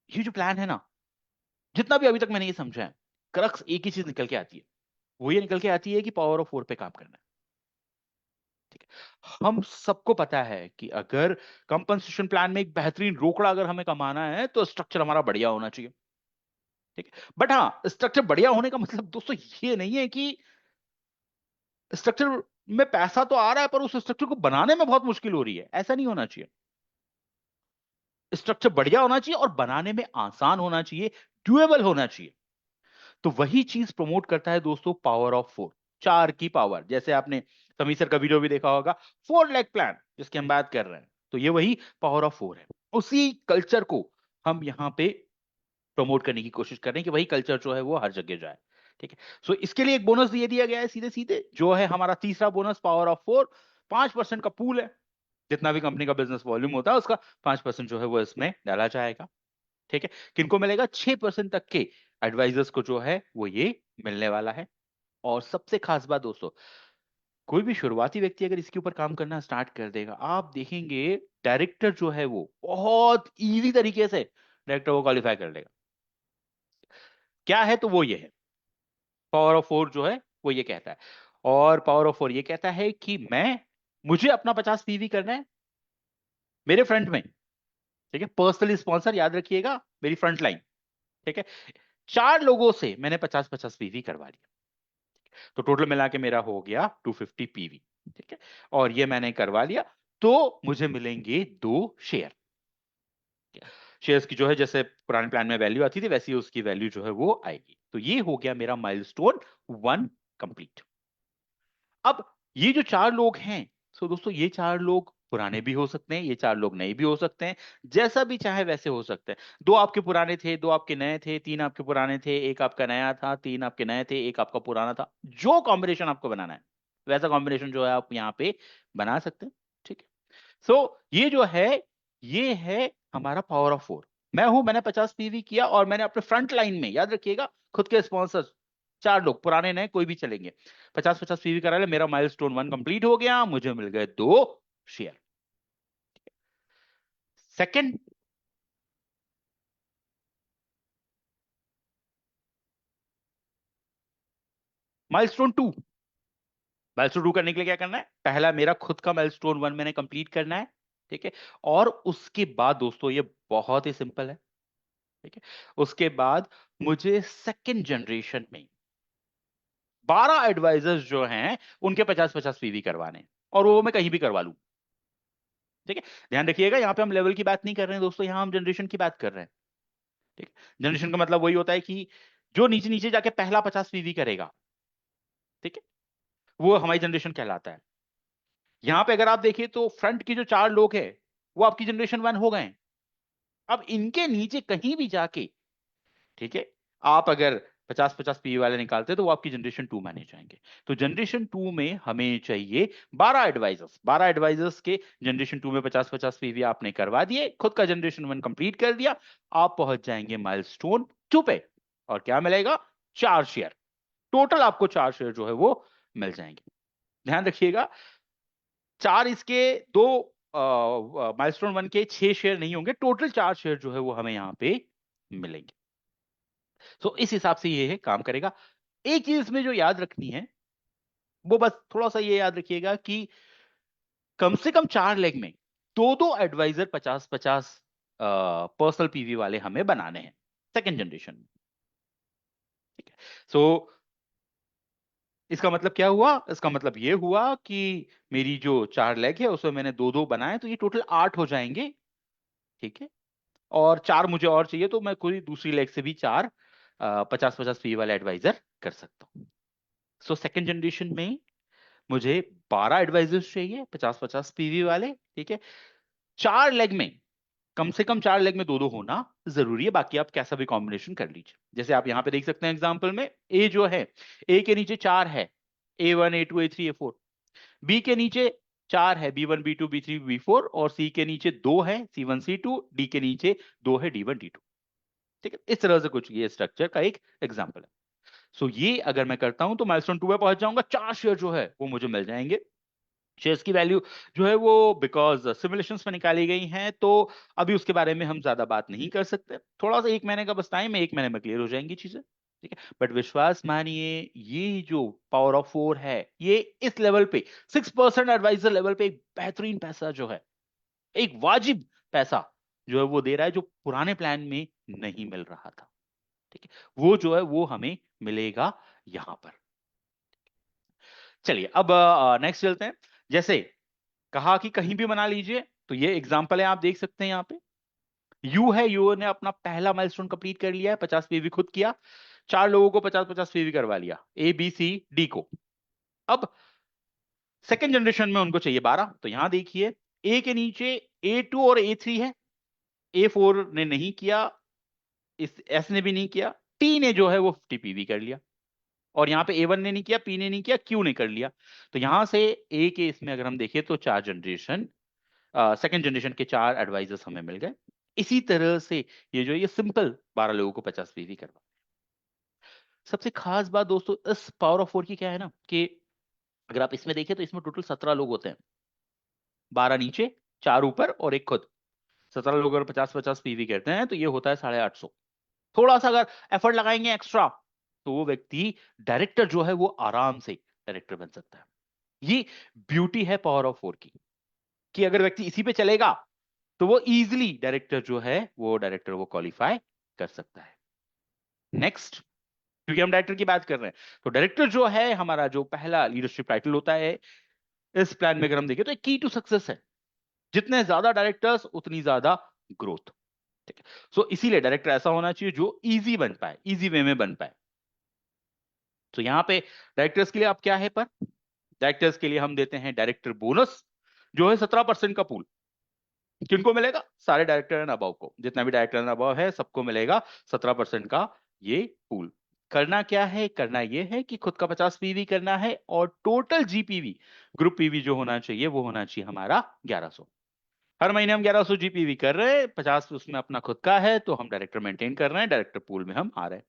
B: ये जो प्लान है ना, जितना भी अभी तक मैंने ये समझा है, क्रक्स एक ही चीज निकल के आती है, वो ये निकल के आती है कि पावर ऑफ 4 पे काम करना है, ठीक है। हम सबको पता है कि अगर कंपनसेशन प्लान में एक बेहतरीन रोकड़ा अगर हमें कमाना है तो स्ट्रक्चर हमारा बढ़िया होना चाहिए, ठीक है। बट हाँ, स्ट्रक्चर बढ़िया होने का मतलब दोस्तों ये नहीं है कि स्ट्रक्चर में पैसा तो आ रहा है पर उस स्ट्रक्चर को बनाने में बहुत मुश्किल हो रही है, ऐसा नहीं होना चाहिए। स्ट्रक्चर बढ़िया होना चाहिए और बनाने में आसान होना चाहिए, ड्यूएबल होना चाहिए। तो वही चीज प्रमोट करता है दोस्तों पावर ऑफ 4, 4 की पावर। जैसे आपने समीर सर का वीडियो भी देखा होगा, 4 लेग प्लान जिसकी हम बात कर रहे हैं, तो ये वही पावर ऑफ 4 है। उसी कल्चर को हम यहाँ पे प्रमोट करने की कोशिश कर रहे हैं कि वही कल्चर जो है वो हर जगह जाए, ठीक है। सो इसके लिए एक बोनस दिया गया है सीधे सीधे, जो है हमारा तीसरा बोनस पावर ऑफ 4। 5% का पूल है, जितना भी कंपनी का बिजनेस वॉल्यूम होता है उसका 5% जो है वो इसमें डाला जाएगा, ठीक है। किनको मिलेगा? 6% तक के एडवाइजर्स को जो है वो ये मिलने वाला है। और सबसे खास बात दोस्तों, कोई भी शुरुआती व्यक्ति अगर इसके ऊपर काम करना स्टार्ट कर देगा, आप देखेंगे डायरेक्टर जो है वो बहुत इजी तरीके से डायरेक्टर को क्वालिफाई कर लेगा। क्या है? तो वो ये है, पावर ऑफ 4 जो है वो ये कहता है। और पावर ऑफ 4 ये कहता है कि मुझे अपना 50 पीवी करना है मेरे फ्रंट में, ठीक है। पर्सनली स्पॉन्सर, याद रखिएगा, मेरी फ्रंट लाइन, ठीक है। 4 लोगों से मैंने 50-50 पीवी करवा लिया, तो टोटल मिला के मेरा हो गया 250 पीवी, ठीक है। और ये मैंने करवा लिया, तो मुझे मिलेंगे 2 शेयर। शेयर्स की जो है जैसे पुराने प्लान में वैल्यू आती थी, वैसी उसकी वैल्यू जो है वो आएगी। तो ये हो गया मेरा माइलस्टोन 1 कंप्लीट। अब ये जो 4 लोग हैं, सो दोस्तों ये 4 लोग पुराने भी हो सकते हैं, ये 4 लोग नए भी हो सकते हैं, जैसा भी चाहे वैसे हो सकते हैं। 2 आपके पुराने थे, 2 आपके नए थे, 3 आपके पुराने थे, 1 आपका नया था, 3 आपके नए थे, 1 आपका पुराना था। जो कॉम्बिनेशन आपको बनाना है वैसा कॉम्बिनेशन जो है आप यहाँ पे बना सकते हैं, ठीक है। सो ये जो है, ये है हमारा पावर ऑफ 4। मैंने 50 पीवी किया और मैंने अपने फ्रंट लाइन में, याद रखिएगा, खुद के स्पॉन्सर 4 लोग, पुराने नए कोई भी चलेंगे, 50-50 पीवी करा ले, मेरा माइलस्टोन 1 कंप्लीट हो गया, मुझे मिल गए 2 शेयर। Second, milestone 2। माइलस्टोन 2 करने के लिए क्या करना है? पहला मेरा खुद का माइलस्टोन 1 मैंने कंप्लीट करना है, ठीक है। और उसके बाद दोस्तों ये बहुत ही सिंपल है, ठीक है। उसके बाद मुझे सेकंड जनरेशन में 12 एडवाइजर्स जो हैं उनके 50-50 पीवी करवाने हैं, और वो मैं कहीं भी करवा लूं, ठीक है। ध्यान रखिएगा, यहाँ पे हम लेवल की बात नहीं कर रहे हैं दोस्तों, यहाँ हम जनरेशन की बात कर रहे हैं, ठीक है। जनरेशन का मतलब वही होता है कि जो नीचे नीचे जाके पहला 50 पीवी करेगा, ठीक है, वो हमारी जनरेशन कहलाता है। यहां पे अगर आप देखिए तो फ्रंट के जो 4 लोग हैं वो आपकी जनरेशन 1 हो गए हैं। अब इनके नीचे कहीं भी जाके, ठीक है, आप अगर 50-50 पीवी वाले निकालते हैं तो वो आपकी जनरेशन 2 माने जाएंगे। तो जनरेशन 2 में हमें चाहिए 12 एडवाइजर्स। 12 एडवाइजर्स के जनरेशन 2 में 50-50 पीवी आपने करवा दिए, खुद का जनरेशन 1 कंप्लीट कर दिया, आप पहुंच जाएंगे माइलस्टोन 2 पे। और क्या मिलेगा? 4 शेयर। टोटल आपको 4 शेयर जो है वो मिल जाएंगे। ध्यान रखिएगा, 4 इसके, 2 माइलस्टोन 1 के 6 शेयर नहीं होंगे, टोटल 4 शेयर जो है वो हमें यहाँ पे मिलेंगे। तो इस हिसाब से ये है काम करेगा। एक चीज इसमें जो याद रखनी है वो बस थोड़ा सा ये याद रखिएगा कि कम से कम 4 लेग में 2-2 एडवाइजर 50-50 पर्सनल पीवी वाले हमें बनाने हैं सेकेंड जनरेशन में, ठीक है। सो इसका मतलब क्या हुआ? इसका मतलब ये हुआ कि मेरी जो 4 लेग है उसमें मैंने 2-2 बनाए, तो ये टोटल 8 हो जाएंगे, ठीक है। और 4 मुझे और चाहिए, तो मैं कोई दूसरी लेग से भी 4 50-50 पीवी वाले एडवाइजर कर सकता हूँ। सो सेकेंड जनरेशन में मुझे 12 एडवाइजर्स चाहिए 50-50 पीवी वाले, ठीक है। 4 लेग में, कम से कम 4 लेग में 2-2 होना जरूरी है, बाकी आप कैसा भी कॉम्बिनेशन कर लीजिए। जैसे आप यहां पे देख सकते हैं एग्जांपल में, ए जो है, ए के नीचे 4 है, A1 A2 A3 A4। B के नीचे 4 है, B1 B2 B3 B4। और सी के नीचे 2 है, C1 C2। डी के नीचे 2 है, D1 D2, ठीक है। इस तरह से कुछ ये स्ट्रक्चर का एक एग्जांपल है। सो ये अगर मैं करता हूं तो माइलस्टोन 2 पे पहुंच जाऊंगा, 4 शेयर जो है वो मुझे मिल जाएंगे। शेयर्स की वैल्यू जो है वो बिकॉज सिमुलेशंस में निकाली गई हैं, तो अभी उसके बारे में हम ज्यादा बात नहीं कर सकते। थोड़ा सा 1 महीने का बस टाइम है, 1 महीने में क्लियर हो जाएंगी चीजें, ठीक है। बट विश्वास मानिए, ये जो पावर ऑफ 4 है, ये इस लेवल पे 6% एडवाइजर लेवल पे एक बेहतरीन पैसा जो है, एक वाजिब पैसा जो है वो दे रहा है, जो पुराने प्लान में नहीं मिल रहा था, ठीक है। वो जो है वो हमें मिलेगा यहां पर। चलिए अब नेक्स्ट चलते हैं। जैसे कहा कि कहीं भी बना लीजिए, तो ये एग्जांपल है, आप देख सकते हैं यहाँ पे। यू है, यू ने अपना पहला माइलस्टोन कंप्लीट कर लिया है, 50 पीवी खुद किया, 4 लोगों को 50-50 पीवी करवा लिया, ए बी सी डी को। अब सेकेंड जनरेशन में उनको चाहिए 12, तो यहां देखिए, ए के नीचे A2 और A3 है, A4 ने नहीं किया, इस एस ने भी नहीं किया, टी ने जो है वो 50 पीवी कर लिया, और यहाँ पे A1 ने नहीं किया, पी ने नहीं किया, क्यू ने कर लिया। तो यहां से ए के इसमें अगर हम देखें तो 4 जनरेशन, सेकंड जनरेशन के 4 एडवाइजर्स हमें मिल गए। इसी तरह से ये सिंपल 12 लोगों को 50 पीवी करवा। सबसे खास बात दोस्तों इस पावर ऑफ 4 की क्या है ना, कि अगर आप इसमें देखें तो इसमें टोटल 17 लोग होते हैं, 12 नीचे, 4 ऊपर और एक खुद। 17 लोग अगर 50-50 पीवी करते हैं तो ये होता है 850। थोड़ा सा अगर एफर्ट लगाएंगे एक्स्ट्रा, तो वो व्यक्ति डायरेक्टर जो है वो आराम से डायरेक्टर बन सकता है। ये ब्यूटी है पावर ऑफ 4 की, कि अगर व्यक्ति इसी पे चलेगा तो वो इजीली डायरेक्टर जो है वो डायरेक्टर वो क्वालिफाई कर सकता है। नेक्स्ट, क्योंकि हम डायरेक्टर की बात कर रहे हैं, तो डायरेक्टर जो है हमारा जो पहला लीडरशिप टाइटल होता है इस प्लान में, अगर हम देखें तो एक की टू सक्सेस है। जितने ज्यादा डायरेक्टर्स उतनी ज्यादा ग्रोथ, ठीक है। सो इसीलिए डायरेक्टर ऐसा होना चाहिए जो इजी बन पाए, इजी वे में बन पाए। तो यहाँ पे डायरेक्टर्स के लिए आप क्या है पर, डायरेक्टर्स के लिए हम देते हैं डायरेक्टर बोनस, जो है 17% का पूल। किनको मिलेगा? सारे डायरेक्टर एंड अबव को, जितना भी डायरेक्टर एंड अबव है सबको मिलेगा 17% का ये पूल। करना क्या है? करना ये है कि खुद का 50 पीवी करना है, और टोटल जीपीवी, ग्रुप पीवी जो होना चाहिए वो होना चाहिए हमारा 1100। हर महीने हम 1100 जीपीवी कर रहे हैं, 50 उसमें अपना खुद का है, तो हम डायरेक्टर मेंटेन कर रहे हैं, डायरेक्टर पूल में हम आ रहे हैं।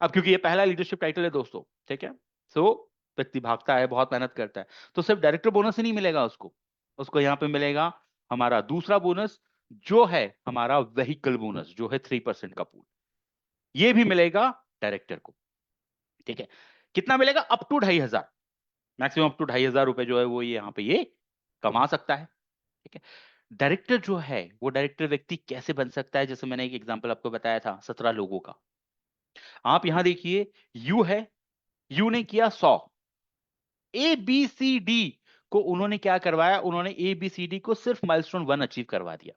B: अब क्योंकि ये पहला लीडरशिप टाइटल है दोस्तों, ठीक है, सो व्यक्ति भागता है, बहुत मेहनत करता है, तो सिर्फ डायरेक्टर बोनस ही नहीं मिलेगा उसको, उसको यहाँ पे मिलेगा हमारा दूसरा बोनस, जो है हमारा व्हीकल बोनस, जो है 3% का पूल, ये भी मिलेगा डायरेक्टर को, ठीक है। कितना मिलेगा? Up to 2500, maximum up to 2500 रुपए जो है वो ये यहाँ पे ये कमा सकता है, ठीक है। डायरेक्टर जो है वो डायरेक्टर व्यक्ति कैसे बन सकता है, जैसे मैंने एक एग्जांपल आपको बताया था 17 लोगों का। आप यहां देखिए, यू है, यू ने किया 100, ए बी सी डी को उन्होंने क्या करवाया, उन्होंने ए बी सी डी को सिर्फ माइलस्टोन 1 अचीव करवा दिया।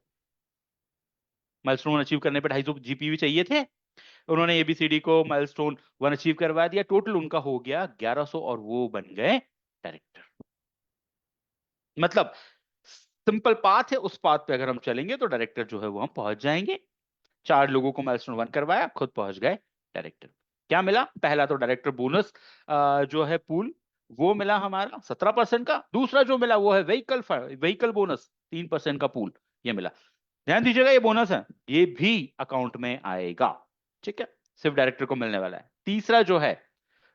B: माइलस्टोन 1 अचीव करने पे 250 जीपीवी चाहिए थे, उन्होंने एबीसीडी को माइलस्टोन 1 अचीव करवा दिया, टोटल उनका हो गया 1100 और वो बन गए डायरेक्टर। मतलब सिंपल पाथ है, उस पाथ पे अगर हम चलेंगे तो डायरेक्टर जो है वो हम पहुंच जाएंगे। 4 लोगों को माइलस्टोन 1 करवाया, खुद पहुंच गए डायरेक्टर। क्या मिला? पहला तो डायरेक्टर बोनस जो है पूल वो मिला हमारा 17% का। दूसरा जो मिला वो है व्हीकल बोनस 3% का पूल, ये मिला। ध्यान दीजिएगा, ये बोनस है, ये भी अकाउंट में आएगा। ठीक है, सिर्फ डायरेक्टर को मिलने वाला है। तीसरा जो है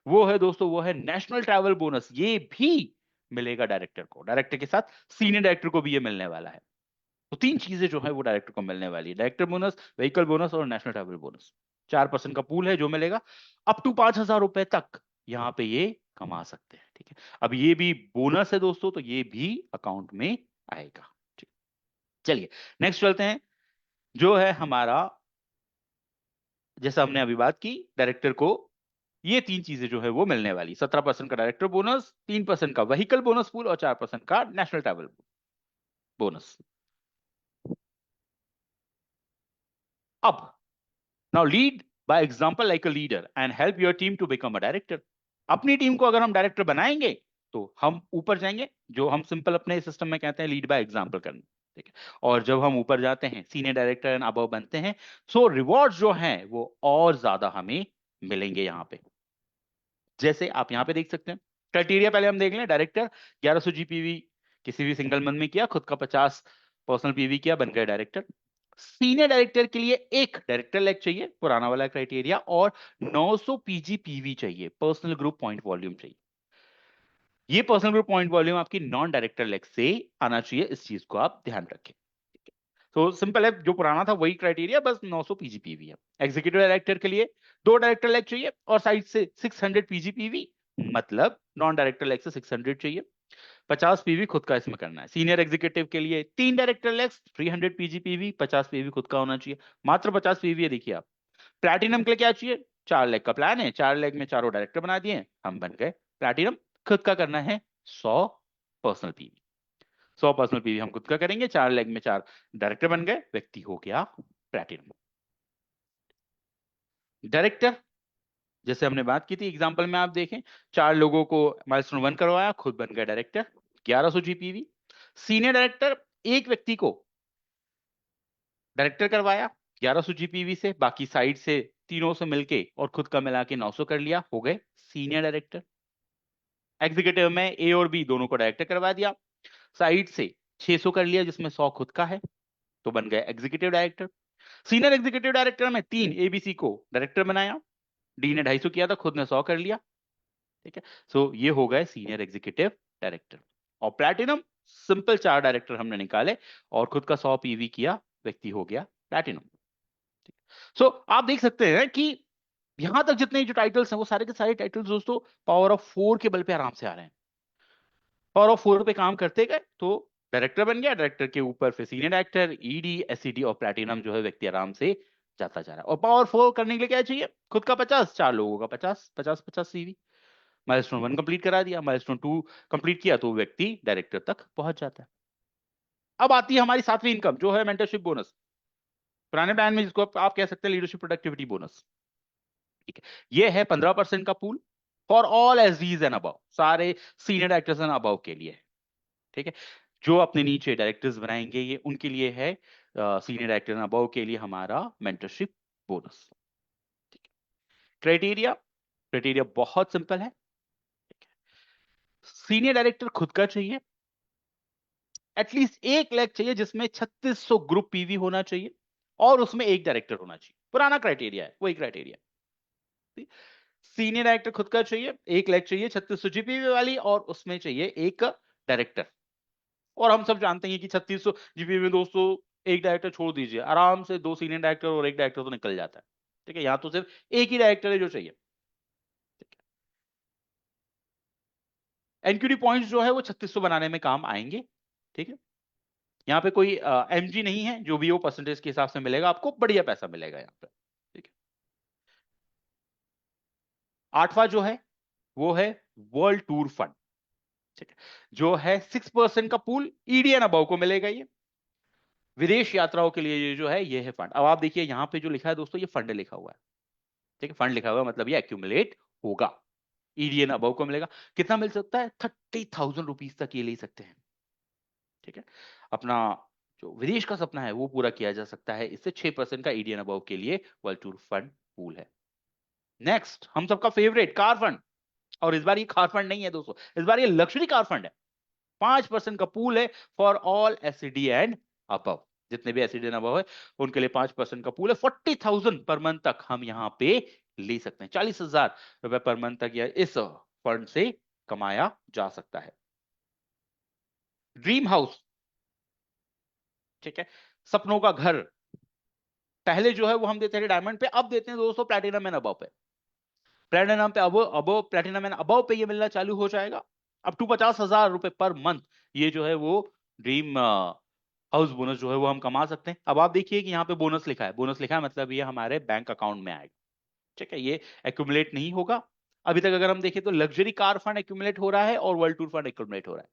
B: वो है दोस्तों, वो है नेशनल ट्रैवल बोनस, ये भी मिलेगा डायरेक्टर को। डायरेक्टर के साथ सीनियर डायरेक्टर को भी ये मिलने वाला है। तो 3 चीजें जो है वो डायरेक्टर को मिलने वाली है, डायरेक्टर बोनस, व्हीकल बोनस और नेशनल ट्रैवल बोनस। 4% का पूल है जो मिलेगा, अप टू 5,000 रुपए तक यहाँ पे ये कमा सकते हैं। ठीक है, अब ये भी बोनस है दोस्तों, तो ये भी अकाउंट में आएगा। ठीक, चलिए नेक्स्ट चलते हैं, जो है हमारा, जैसा हमने अभी बात की, डायरेक्टर को ये 3 चीजें जो है वो मिलने वाली, 17% का डायरेक्टर बोनस, 3% का व्हीकल बोनस पूल और 4% का नेशनल ट्रैवल बोनस। अब now lead by example like a leader and help your team to become a director. अपनी टीम को अगर हम डायरेक्टर बनाएंगे तो हम ऊपर जाएंगे, जो हम सिंपल अपने सिस्टम में कहते हैं लीड बाय एग्जांपल करना। ठीक है, और जब हम ऊपर जाते हैं सीनियर डायरेक्टर एंड अबव बनते हैं, सो रिवॉर्ड जो हैं वो और ज्यादा हमें मिलेंगे यहाँ पे। जैसे आप यहाँ पे देख सकते हैं, क्राइटेरिया पहले हम देख लें। डायरेक्टर 1100 जीपीवी किसी भी सिंगल मंथ में किया, खुद का 50 पर्सनल पीवी किया, बन गए डायरेक्टर। सीनियर डायरेक्टर के लिए एक डायरेक्टर लेग चाहिए, पुराना वाला क्राइटेरिया, और 900 पीजीपीवी चाहिए, पर्सनल ग्रुप पॉइंट वॉल्यूम चाहिए। ये पर्सनल ग्रुप पॉइंट वॉल्यूम आपकी नॉन डायरेक्टर लेग से आना चाहिए, इस चीज को आप ध्यान रखें। तो सिंपल है, जो पुराना था वही क्राइटेरिया, बस 900 पीजीपीवी है। एग्जीक्यूटिव डायरेक्टर के लिए 2 डायरेक्टर लेग चाहिए और साइड से 600 पीजीपीवी, मतलब नॉन डायरेक्टर लेग से 600 चाहिए, 50 पीवी खुद का इसमें करना है। सीनियर एग्जीक्यूटिव के लिए 3 डायरेक्टर लेग्स, 300 पीजीपीवी, 50 पीवी खुद का होना चाहिए, मात्र 50 पीवी है। देखिए आप, प्लैटिनम के लिए क्या चाहिए? 4 लेग का प्लान है, 4 लेग में चारों डायरेक्टर बना दिए, हम बन गए प्लैटिनम। खुद का करना है 100 पर्सनल पीवी, 100 पर्सनल पीवी हम खुद का करेंगे, 4 लेग में 4 डायरेक्टर बन गए, व्यक्ति हो गया प्लैटिनम। डायरेक्टर जैसे हमने बात की थी एग्जांपल में, आप देखें 4 लोगों को माइलस्टोन 1 करवाया, खुद बन गए डायरेक्टर, 1100 जीपीवी। सीनियर डायरेक्टर एक व्यक्ति को डायरेक्टर करवाया 1100 जीपीवी से, बाकी साइड से तीनों से मिलके और खुद का मिला के 900 कर लिया, हो गए सीनियर डायरेक्टर। एग्जीक्यूटिव में ए और बी दोनों को डायरेक्टर करवा दिया, साइड से 600 कर लिया, जिसमें 100 खुद का है, तो बन गए executive director. Senior executive director में 3 एबीसी को डायरेक्टर बनाया, डी ने 250 किया था, खुद ने 100 कर लिया। ठीक है, सो ये हो गए सीनियर एग्जीक्यूटिव डायरेक्टर। और प्लैटिनम सिंपल 4 डायरेक्टर हमने निकाले और खुद का 100 पीवी किया, व्यक्ति हो गया प्लैटिनम। सो आप देख सकते हैं कि यहां तक जितने जो टाइटल्स हैं वो सारे के सारे टाइटल्स दोस्तों पावर ऑफ 4 के बल पे आराम से आ रहे हैं। पावर ऑफ 4 पे काम करते गए तो डायरेक्टर बन गया, डायरेक्टर के ऊपर फिर सीनियर डायरेक्टर, ईडी, एसईडी और प्लैटिनम जो है व्यक्ति आराम से जाता जा रहा है। और पावर 4 करने के लिए क्या चाहिए? खुद का 50, 4 लोगों का 50, 50 50 सीवी। माइलस्टोन 1 कंप्लीट करा दिया, माइलस्टोन 2 कंप्लीट किया, तो व्यक्ति डायरेक्टर तक पहुंच जाता है। अब आती है हमारी 7वीं इनकम, जो है मेंटरशिप बोनस, पुराने प्लान में जिसको आप कह सकते हैं लीडरशिप प्रोडक्टिविटी बोनस। ठीक है, ये है 15% का pool for all SDs and above, सारे सीनियर डायरेक्टर्स एंड अबव के लिए। ठीक है, जो अपने नीचे डायरेक्टर्स बनाएंगे ये उनके लिए है, सीनियर डायरेक्टर एंड अबव के लिए हमारा मेंटरशिप बोनस। क्राइटेरिया, क्राइटेरिया बहुत सिंपल है। सीनियर डायरेक्टर खुद का चाहिए, एटलीस्ट एक लेग चाहिए जिसमें 3600 ग्रुप पीवी होना चाहिए और उसमें एक डायरेक्टर होना चाहिए, पुराना क्राइटेरिया है वही क्राइटेरिया। सीनियर डायरेक्टर खुद का चाहिए, एक लेग चाहिए 3600 जीपीवी वाली और उसमें चाहिए एक डायरेक्टर। और हम सब जानते हैं कि 3600 जीपीवी में दोस्तों एक डायरेक्टर छोड़ दीजिए, आराम से 2 सीनियर डायरेक्टर और एक डायरेक्टर तो निकल जाता है। ठीक है, यहां तो सिर्फ एक ही डायरेक्टर है जो चाहिए। एनक्यूडी पॉइंट्स जो है वो 3600 बनाने में काम आएंगे। ठीक है, यहाँ पे कोई एमजी नहीं है, जो भी वो परसेंटेज के हिसाब से मिलेगा आपको, बढ़िया पैसा मिलेगा यहाँ पे। ठीक है, आठवां जो है वो है वर्ल्ड टूर फंड। ठीक है, जो है 6% का पूल ईडीएन अबव को मिलेगा। ये विदेश यात्राओं के लिए ये जो है ये है फंड। अब आप देखिए यहाँ पे जो लिखा है दोस्तों, ये फंड लिखा हुआ है। ठीक है, फंड लिखा हुआ है मतलब ये एक्यूमुलेट होगा, ईडीएन अबव को मिलेगा। कितना मिल सकता है? 30,000 रुपीज तक ये ले सकते हैं। ठीक है, अपना जो विदेश का सपना है वो पूरा किया जा सकता है इससे। 6% का ईडीएन अबव के लिए वर्ल्ड टूर फंड पूल है। नेक्स्ट, हम सबका फेवरेट कार फंड। और इस बार ये कार फंड नहीं है दोस्तों, इस बार ये लग्जरी कार फंड है। 5% का पूल है for all SED and above. जितने भी एसईडी एंड अबव है उनके लिए 5% का पूल है। 40,000 पर मंथ तक हम यहाँ पे ले सकते हैं। 40,000 रुपए पर मंथ तक या इस फंड से कमाया जा सकता है। ड्रीम हाउस, ठीक है, सपनों का घर। पहले जो है वो हम देते थे डायमंड पे, अब देते हैं दोस्तों प्लैटिनम एंड अबव पे। प्लैटिनम पे अबव प्लैटिनम एंड अबव पे ये मिलना चालू हो जाएगा। अप टू 50,000 रुपए पर मंथ ये जो है वो ड्रीम हाउस बोनस जो है वो हम कमा सकते हैं। अब आप देखिए कि यहाँ पे बोनस लिखा है, बोनस लिखा है मतलब ये हमारे बैंक अकाउंट में आएगा। ठीक है, ये एक्यूमुलेट नहीं होगा। अभी तक अगर हम देखें तो लग्जरी कार फंड एक्यूमुलेट हो रहा है और वर्ल्ड टूर फंड एक्यूमुलेट हो रहा है।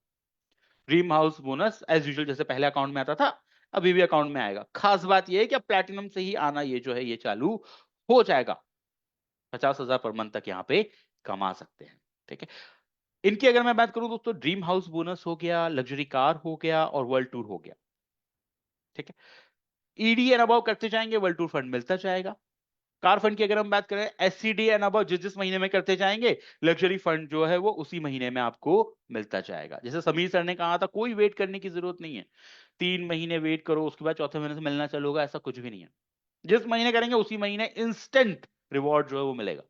B: Dream house bonus as usual जैसे पहले अकाउंट में आता था अभी भी अकाउंट में आएगा। खास बात यह है कि अब प्लैटिनम से ही आना ये जो है ये चालू हो जाएगा। 50,000 पर मंथ तक यहाँ पे कमा सकते हैं। ठीक है, इनकी अगर मैं बात करूं दोस्तों, ड्रीम हाउस बोनस हो गया, लग्जरी कार हो गया और वर्ल्ड टूर हो गया। ठीक है, ईडी एंड अबव करते जाएंगे वर्ल्ड टूर फंड मिलता जाएगा। कार फंड की अगर हम बात करें, एससीडी एंड अबव जिस जिस महीने में करते जाएंगे लग्जरी फंड जो है वो उसी महीने में आपको मिलता जाएगा। जैसे समीर सर ने कहा था कोई वेट करने की जरूरत नहीं है, 3 महीने वेट करो उसके बाद चौथे महीने से मिलना चालू होगा, ऐसा कुछ भी नहीं है। जिस महीने करेंगे उसी महीने इंस्टेंट रिवॉर्ड जो है वो मिलेगा।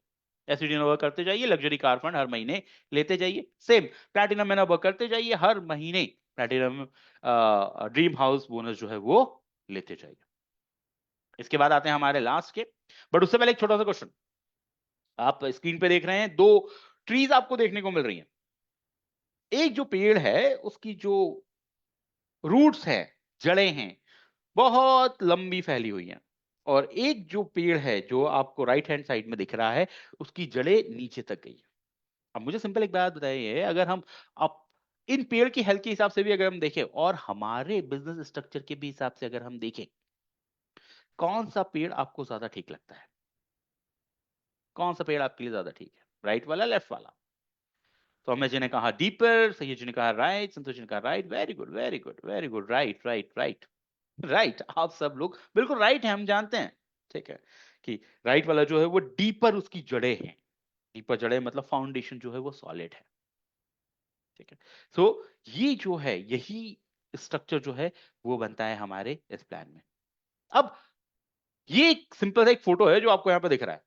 B: एससीडी एंड अबव करते जाइए, लग्जरी कार फंड हर महीने लेते जाइए। सेम प्लैटिनम एंड अबव करते जाइए, हर महीने प्लैटिनम ड्रीम हाउस बोनस जो है वो लेते जाइए। इसके बाद आते हैं हमारे लास्ट के, बट उससे पहले एक छोटा सा क्वेश्चन। आप स्क्रीन पे देख रहे हैं 2 ट्रीज आपको देखने को मिल रही हैं। एक जो पेड़ है उसकी जो रूट्स हैं, जड़ें हैं, बहुत लंबी फैली हुई हैं। और एक जो पेड़ है जो आपको राइट हैंड साइड में दिख रहा है उसकी जड़ें नीचे तक गई है। अब मुझे सिंपल एक बात बताइए, अगर हम आप इन पेड़ की हेल्थ के हिसाब से भी अगर हम देखें और हमारे बिजनेस स्ट्रक्चर के भी हिसाब से अगर हम देखें, कौन सा पेड़ आपको ज्यादा ठीक लगता है? कौन सा पेड़ आपके लिए ज्यादा ठीक है, राइट वाला लेफ्ट वाला? तो अमेश जी ने कहा डीपर, सही जी ने कहा राइट, संतोष जी ने कहा right. Very good very good very good, right right right right. आप सब लोग बिल्कुल राइट है, हम जानते हैं। ठीक है, कि राइट वाला जो है वो डीपर उसकी जड़ें हैं। डीपर जड़ें मतलब फाउंडेशन जो है वो सॉलिड है। ठीक है, सो ये जो है यही स्ट्रक्चर जो है वो बनता है हमारे इस प्लान में। अब ये एक सिंपल सा एक फोटो है जो आपको यहाँ पे दिख रहा है।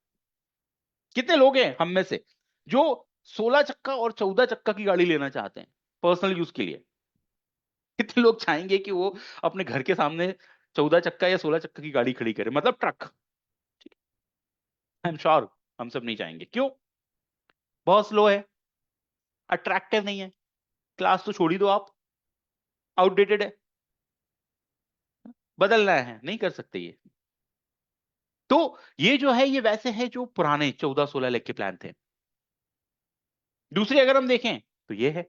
B: कितने लोग हैं हम में से जो 16 चक्का और 14 चक्का की गाड़ी लेना चाहते हैं पर्सनल यूज के लिए? कितने लोग चाहेंगे कि वो अपने घर के सामने 14 चक्का या 16 चक्का की गाड़ी खड़ी करे, मतलब ट्रक? आई एम श्योर हम सब नहीं चाहेंगे। क्यों? बहुत स्लो है, अट्रैक्टिव नहीं है, क्लास तो छोड़ ही दो आप, आउटडेटेड है, बदलना है, नहीं कर सकते ये। तो ये जो है ये वैसे है जो पुराने 14-16 लेग के प्लान थे। दूसरी अगर हम देखें तो ये है,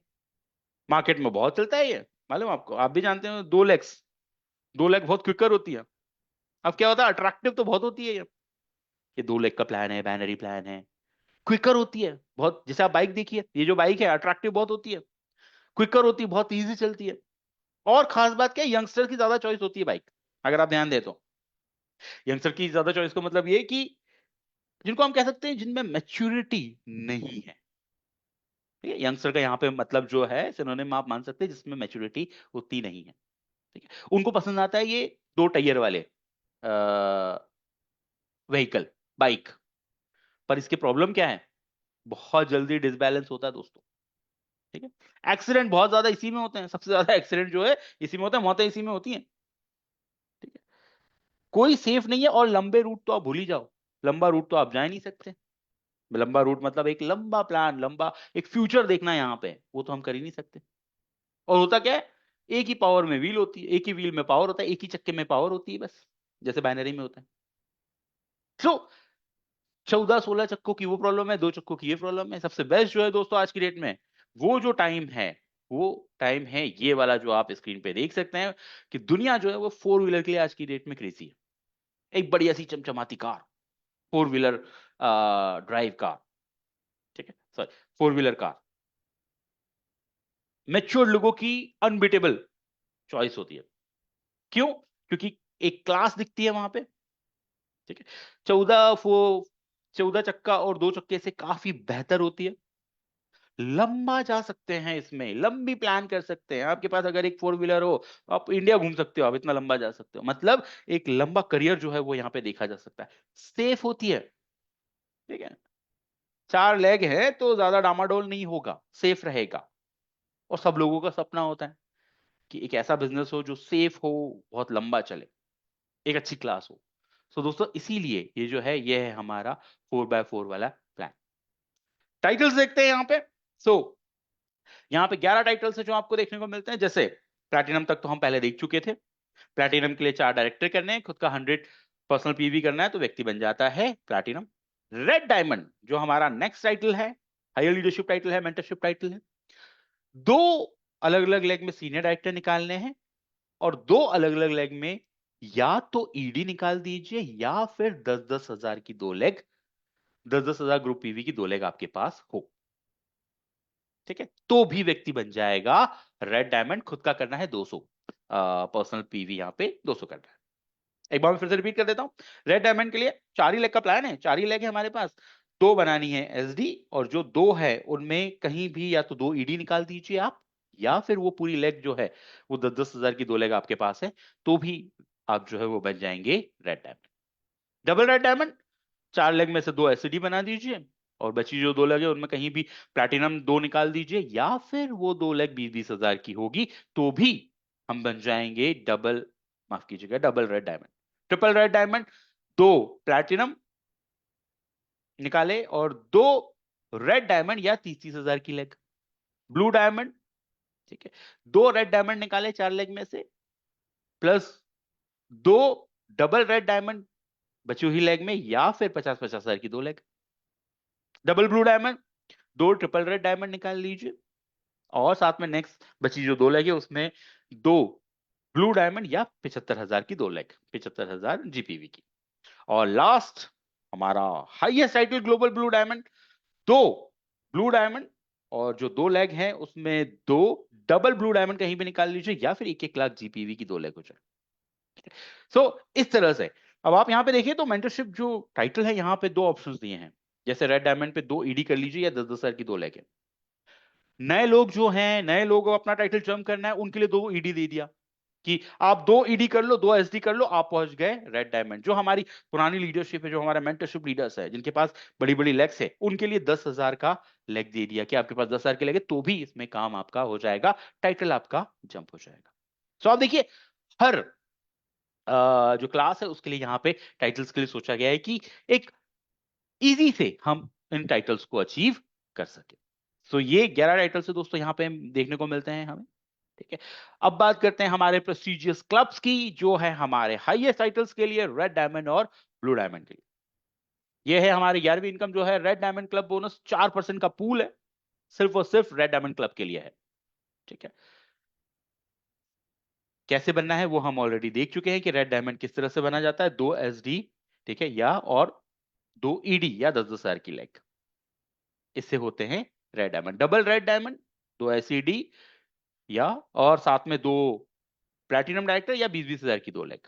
B: मार्केट में बहुत चलता है ये, मालूम आपको, आप भी जानते हो। 2 लेग बहुत क्विकर होती है। अब क्या होता है, अट्रैक्टिव तो बहुत होती है ये 2 लेग का प्लान है, बैनरी प्लान है, क्विकर होती है बहुत। जैसे आप बाइक देखिए, ये जो बाइक है अट्रैक्टिव बहुत होती है, क्विकर होती है, बहुत इजी चलती है। और खास बात क्या है, यंगस्टर की ज्यादा चॉइस होती है बाइक। अगर आप ध्यान दें तो यंगस्टर की ज्यादा चॉइस का मतलब ये कि जिनको हम कह सकते हैं जिनमें मैच्योरिटी नहीं है। ठीक है, यंगस्टर का यहाँ पे मतलब जो है सिनोनिम आप मान सकते हैं जिसमें मैच्योरिटी उतनी नहीं है। ठीक है, उनको पसंद आता है ये 2 टायर वाले व्हीकल, बाइक। पर इसकी प्रॉब्लम क्या है, बहुत जल्दी डिसबैलेंस होता है दोस्तों। ठीक है, एक्सीडेंट बहुत ज्यादा इसी में होते हैं, सबसे ज्यादा एक्सीडेंट जो है इसी में होता है, मौतें इसी में होती हैं। ठीक है, कोई सेफ नहीं है। और लंबे रूट तो आप भूल ही जाओ, लंबा रूट तो आप जा ही नहीं सकते। लंबा रूट मतलब एक लंबा प्लान, लंबा एक फ्यूचर देखना है यहाँ पे, वो तो हम कर ही नहीं सकते। और होता क्या है, एक ही पावर में व्हील होती है, एक ही व्हील में पावर होता है, एक ही चक्के में पावर होती है, बस जैसे बाइनरी में होता है। सो 14-16 चक्कों की वो प्रॉब्लम है, 2 चक्कों की ये प्रॉब्लम है। सबसे बेस्ट जो है दोस्तों आज की डेट में, वो जो टाइम है, वो टाइम है ये वाला जो आप स्क्रीन पे देख सकते हैं कि दुनिया जो है वो 4 व्हीलर के लिए आज की डेट में क्रेजी है। एक बढ़िया सी चमचमाती कार, 4 व्हीलर ड्राइव कार, ठीक है, सॉरी 4 व्हीलर कार, मैच्योर लोगों की अनबीटेबल चॉइस होती है। क्यों? क्योंकि एक क्लास दिखती है वहां पे, ठीक है। 14 चक्का और 2 चक्के से काफी बेहतर होती है। लंबा जा सकते हैं, इसमें लंबी प्लान कर सकते हैं। आपके पास अगर एक 4 व्हीलर हो, आप इंडिया घूम सकते हो, आप इतना लंबा जा सकते हो। मतलब एक लंबा करियर जो है वो यहाँ पे देखा जा सकता है। सेफ होती है, ठीक है। 4 लेग है तो ज्यादा डामाडोल नहीं होगा, सेफ रहेगा। और सब लोगों का सपना होता है कि एक ऐसा बिजनेस हो जो सेफ हो, बहुत लंबा चले, एक अच्छी क्लास हो। सो दोस्तों इसीलिए ये जो है ये है हमारा 4x4 वाला प्लान। टाइटल्स देखते हैं यहाँ पे। सो यहाँ पे 11 टाइटल्स है जो आपको देखने को मिलते हैं। जैसे प्लैटिनम तक तो हम पहले देख चुके थे। प्लैटिनम के लिए 4 डायरेक्टर करने हैं, खुद का 100 पर्सनल पीवी करना है तो व्यक्ति बन जाता है प्लैटिनम। रेड डायमंड जो हमारा नेक्स्ट टाइटल है, हायर लीडरशिप टाइटल है, मेंटरशिप टाइटल है। 2 अलग अलग लेग में सीनियर डायरेक्टर निकालने हैं, और 2 अलग अलग लेग में या तो ईडी निकाल दीजिए या फिर 10-10 हजार की 2 लेग, 10-10 हजार ग्रुप पीवी की 2 लेग आपके पास हो, ठीक है, तो भी व्यक्ति बन जाएगा रेड डायमंड। खुद का करना है 200 पर्सनल पीवी, यहाँ पे 200 करना है। एक बार मैं फिर से रिपीट कर देता हूं। रेड डायमंड के लिए 4 ही लेग का प्लान है, 4 ही लेग है हमारे पास। 2 बनानी है एसडी, और जो 2 है उनमें कहीं भी या तो 2 ईडी निकाल दीजिए आप, या फिर वो पूरी लेग जो है वो 10-10 हजार की 2 लेग आपके पास है, तो भी आप जो है वो बन जाएंगे red diamond. Double red diamond, 4 leg में से 2 एसडी बना दीजिए, और बची जो 2 लेग है उनमें कहीं भी प्लैटिनम 2 निकाल दीजिए, या फिर वो 2 लेग 20-20 हजार की होगी, तो भी हम बन जाएंगे डबल, माफ कीजिएगा, double red diamond. Triple red diamond, 2 platinum निकाले और 2 रेड डायमंड या 30-30 हजार की लेग। ब्लू डायमंड, ठीक है, 2 रेड डायमंड निकाले 4 लेग में से, प्लस 2 डबल रेड डायमंड बची हुई लेग में, या फिर 50-50 हजार की 2 leg. Double blue diamond, 2 triple red diamond निकाल लीजिए, और साथ में नेक्स्ट बची जो 2 लेग है उसमें 2 ब्लू डायमंड या 75 हजार की 2 लेग, 75 हजार जीपीवी की। और लास्ट हमारा highest title global blue diamond, 2 blue diamond, और जो 2 लेग है उसमें 2 डबल ब्लू डायमंड कहीं भी निकाल लीजिए, या फिर 1-1 लाख जीपीवी की 2 लेग हो जाए। सो इस तरह से अब आप यहाँ पे देखिए तो मेंटरशिप जो टाइटल है यहाँ पे 2 ऑप्शंस दिए हैं। जैसे रेड डायमंड पे 2 ईडी कर लीजिए या 10-10 हजार की 2 लेग है। नए लोग जो हैं, नए लोग अपना टाइटल जंप करना है, उनके लिए 2 ईडी दे दिया कि आप 2 ईडी कर लो, 2 एसडी कर लो, आप पहुंच गए रेड डायमंड। जो हमारी पुरानी लीडरशिप है, जो हमारा मेंटरशिप लीडर्स है, जिनके पास बड़ी बड़ी लेग्स है, उनके लिए 10 हजार का लेग दे दिया कि आपके पास 10 हजार के लेग है तो भी इसमें काम आपका हो जाएगा, टाइटल आपका जंप हो जाएगा। सो आप देखिए हर जो क्लास है उसके लिए यहाँ पे टाइटल्स के लिए सोचा गया है कि एक इजी से हम इन टाइटल्स को अचीव कर सके। सो ये 11 टाइटल्स है दोस्तों यहाँ पे देखने को मिलते हैं हमें, ठीक है। अब बात करते हैं हमारे प्रेस्टिजियस क्लब्स की, जो है हमारे हाईएस्ट टाइटल्स के लिए रेड डायमंड और ब्लू डायमंड के लिए। ये है हमारी 11वीं इनकम जो है रेड डायमंड क्लब बोनस, 4% का पूल है, सिर्फ और सिर्फ रेड डायमंड क्लब के लिए है, ठीक है। कैसे बनना है वो हम ऑलरेडी देख चुके हैं कि रेड डायमंड किस तरह से बना जाता है, 2 एसडी, ठीक है, या और 2 ईडी या 10-10 हजार की लेग, इससे होते हैं red diamond. Double red diamond, 2 SED या और साथ में 2 प्लैटिनम डायरेक्टर या 20-20 हजार की 2 लेग।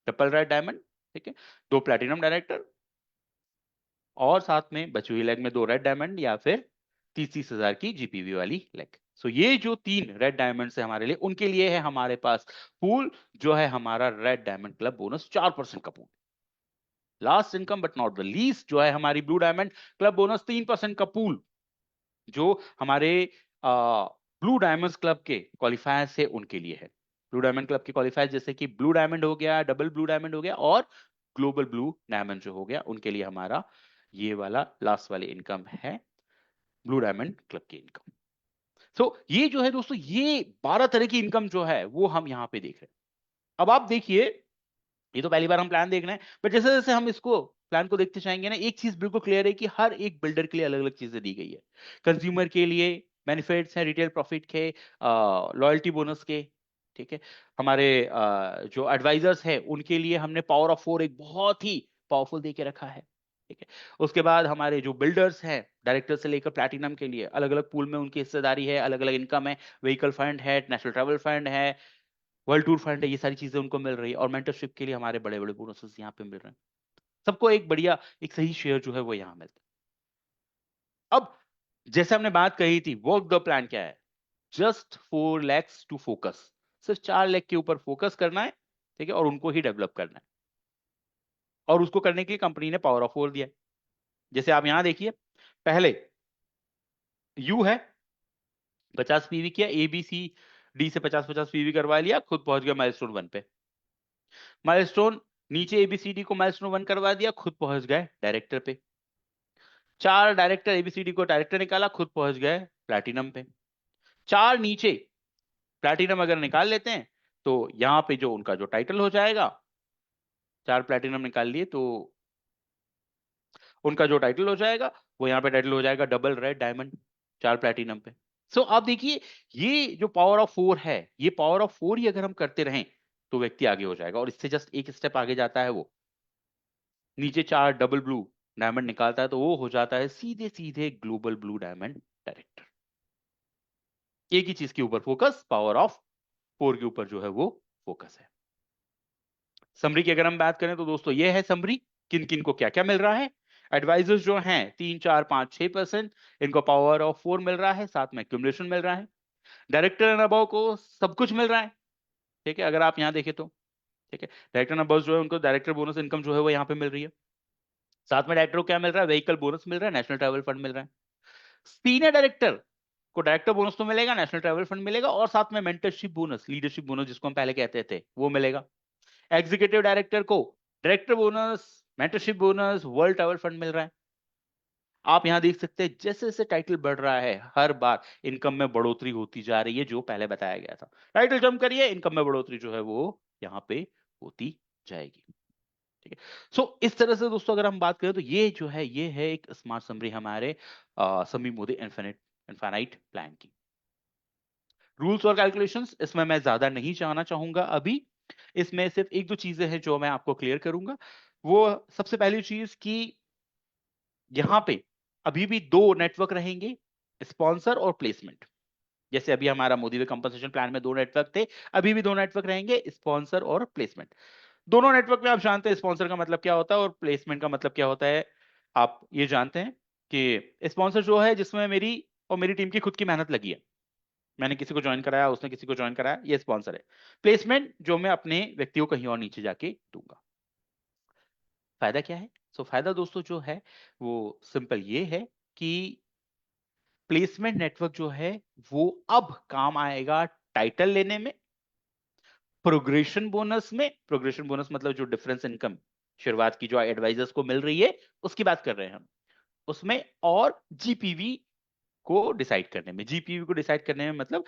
B: ट्रिपल रेड डायमंड, ठीक है, 2 प्लैटिनम डायरेक्टर और साथ में बची हुई लेग में 2 रेड डायमंड या फिर 30-30 हजार की जीपीवी वाली लेग। सो ये जो 3 रेड डायमंड है हमारे लिए, उनके लिए है हमारे पास पूल, जो है हमारा रेड डायमंड क्लब बोनस 4% का pool. Last income but not the least जो है हमारी ब्लू डायमंड क्लब बोनस 3% का पूल, जो हमारे ब्लू डायमंड्स क्लब के क्वालिफायर्स है उनके लिए है। ब्लू डायमंड क्लब के क्वालिफायर्स जैसे कि ब्लू डायमंड हो गया, डबल ब्लू डायमंड हो गया, और ग्लोबल ब्लू डायमंड जो हो गया, उनके लिए हमारा ये वाला लास्ट वाली इनकम है ब्लू डायमंड क्लब की इनकम। ये जो है दोस्तों, ये 12 तरह की इनकम जो है वो हम यहाँ पे देख रहे हैं। अब आप देखिए, ये तो पहली बार हम प्लान देख रहे हैं, बट जैसे जैसे हम इसको प्लान को देखते जाएंगे ना, एक चीज बिल्कुल क्लियर है कि हर एक बिल्डर के लिए अलग अलग चीजें दी गई है। कंज्यूमर के लिए बेनिफिट्स हैं, रिटेल प्रॉफिट के, लॉयल्टी बोनस के, ठीक है। हमारे जो एडवाइजर्स हैं उनके लिए हमने पावर ऑफ 4 एक बहुत ही पावरफुल दे के रखा है, ठीक है। उसके बाद हमारे जो बिल्डर्स हैं, डायरेक्टर से लेकर प्लैटिनम के लिए अलग अलग पूल में उनकी हिस्सेदारी है, अलग अलग इनकम है, व्हीकल फंड है, नेशनल ट्रैवल फंड है, वर्ल्ड टूर फंड है, ये सारी चीजें उनको मिल रही है। और मेंटरशिप के लिए हमारे बड़े बड़े बोनसेस यहाँ पे मिल रहे हैं। सबको एक बढ़िया, एक सही शेयर जो है वो यहाँ मिलता है। अब जैसे हमने बात कही थी, वर्क द प्लान क्या है? जस्ट 4 lakhs टू फोकस, सिर्फ 4 लाख के ऊपर फोकस करना है, ठीक है, और उनको ही डेवलप करना है। और उसको करने के लिए कंपनी ने पावर ऑफ 4 दिया है। जैसे आप यहां देखिए, पहले यू है 50 पीवी किया, ए बी सी डी से 50-50 पीवी करवा लिया, खुद पहुंच गया माइलस्टोन 1 पे। माइलस्टोन नीचे एबीसीडी को माइलस्टोन 1 करवा दिया, खुद पहुंच गए डायरेक्टर पे। 4 डायरेक्टर एबीसीडी को डायरेक्टर निकाला, खुद पहुंच गए प्लैटिनम पे। 4 नीचे प्लैटिनम अगर निकाल लेते हैं तो यहां पे जो उनका जो टाइटल हो जाएगा, 4 प्लैटिनम निकाल लिए तो उनका जो टाइटल हो जाएगा वो यहाँ पे टाइटल हो जाएगा डबल रेड डायमंड, 4 प्लैटिनम पे। आप देखिए, ये जो पावर ऑफ 4 है, ये पावर ऑफ 4 ही अगर हम करते रहें तो व्यक्ति आगे हो जाएगा। और इससे जस्ट एक स्टेप आगे जाता है, वो नीचे 4 डबल ब्लू डायमंड निकालता है तो वो हो जाता है सीधे सीधे ग्लोबल ब्लू डायमंड डायरेक्टर। एक ही चीज के ऊपर फोकस, पावर ऑफ 4 के ऊपर जो है वो फोकस है। समरी की अगर हम बात करें तो दोस्तों ये है समरी, किन किन को क्या क्या मिल रहा है। एडवाइजर्स जो हैं 3, 4, 5, 6%, इनको पावर ऑफ 4 मिल रहा है, साथ में एक्यूमुलेशन मिल रहा है। डायरेक्टर एंड अबव को सब कुछ मिल रहा है, ठीक है, अगर आप यहां देखें तो, ठीक है। डायरेक्टर एंड अबव जो है उनको डायरेक्टर बोनस इनकम जो है वो यहाँ पे मिल रही है। साथ में डायरेक्टर को क्या मिल रहा है? व्हीकल बोनस मिल रहा है, नेशनल ट्रैवल फंड मिल रहा है। सीनियर डायरेक्टर को डायरेक्टर बोनस तो मिलेगा, नेशनल ट्रैवल फंड मिलेगा, और साथ में मेंटरशिप बोनस, लीडरशिप बोनस जिसको हम पहले कहते थे, वो मिलेगा। एग्जीक्यूटिव डायरेक्टर को director bonus, mentorship bonus, world travel fund मिल रहा है। आप यहां देख सकते हैं जैसे जैसे टाइटल बढ़ रहा है, हर बार इनकम में बढ़ोतरी होती जा रही है, जो पहले बताया गया था। टाइटल जंप करिए, इनकम में बढ़ोतरी जो है वो यहाँ पे होती जाएगी, ठीक है। इस तरह से दोस्तों अगर हम बात करें तो ये जो है, ये है एक स्मार्ट समरी हमारे समी मोदी इनफाइनाइट प्लान की। रूल्स और कैलकुलेशंस इसमें मैं ज्यादा नहीं जाना चाहूंगा अभी। इसमें सिर्फ एक दो चीजें हैं जो मैं आपको क्लियर करूंगा। वो सबसे पहली चीज कि यहाँ पे अभी भी 2 नेटवर्क रहेंगे, स्पॉन्सर और प्लेसमेंट। जैसे अभी हमारा मोदी वे कंपनसेशन प्लान में 2 नेटवर्क थे, अभी भी 2 नेटवर्क रहेंगे, स्पॉन्सर और प्लेसमेंट। दोनों नेटवर्क में आप जानते हैं स्पॉन्सर का मतलब क्या होता है और प्लेसमेंट का मतलब क्या होता है। आप ये जानते हैं कि स्पॉन्सर जो है जिसमें मेरी और मेरी टीम की खुद की मेहनत लगी है, मैंने किसी को ज्वाइन कराया, उसने किसी को ज्वाइन कराया, ये स्पॉन्सर है। प्लेसमेंट जो मैं अपने व्यक्तियों कहीं और नीचे जाके दूंगा। फायदा क्या है? फायदा दोस्तों जो है वो सिंपल ये है कि प्लेसमेंट नेटवर्क जो है वो अब काम आएगा टाइटल लेने में, प्रोग्रेशन बोनस में। प्रोग्रेशन बोनस मतलब जो डिफरेंस इनकम शुरुआत की जो एडवाइजर्स को मिल रही है उसकी बात कर रहे हैं हम, उसमें, और जीपीवी को डिसाइड करने में। जीपीवी को डिसाइड करने में मतलब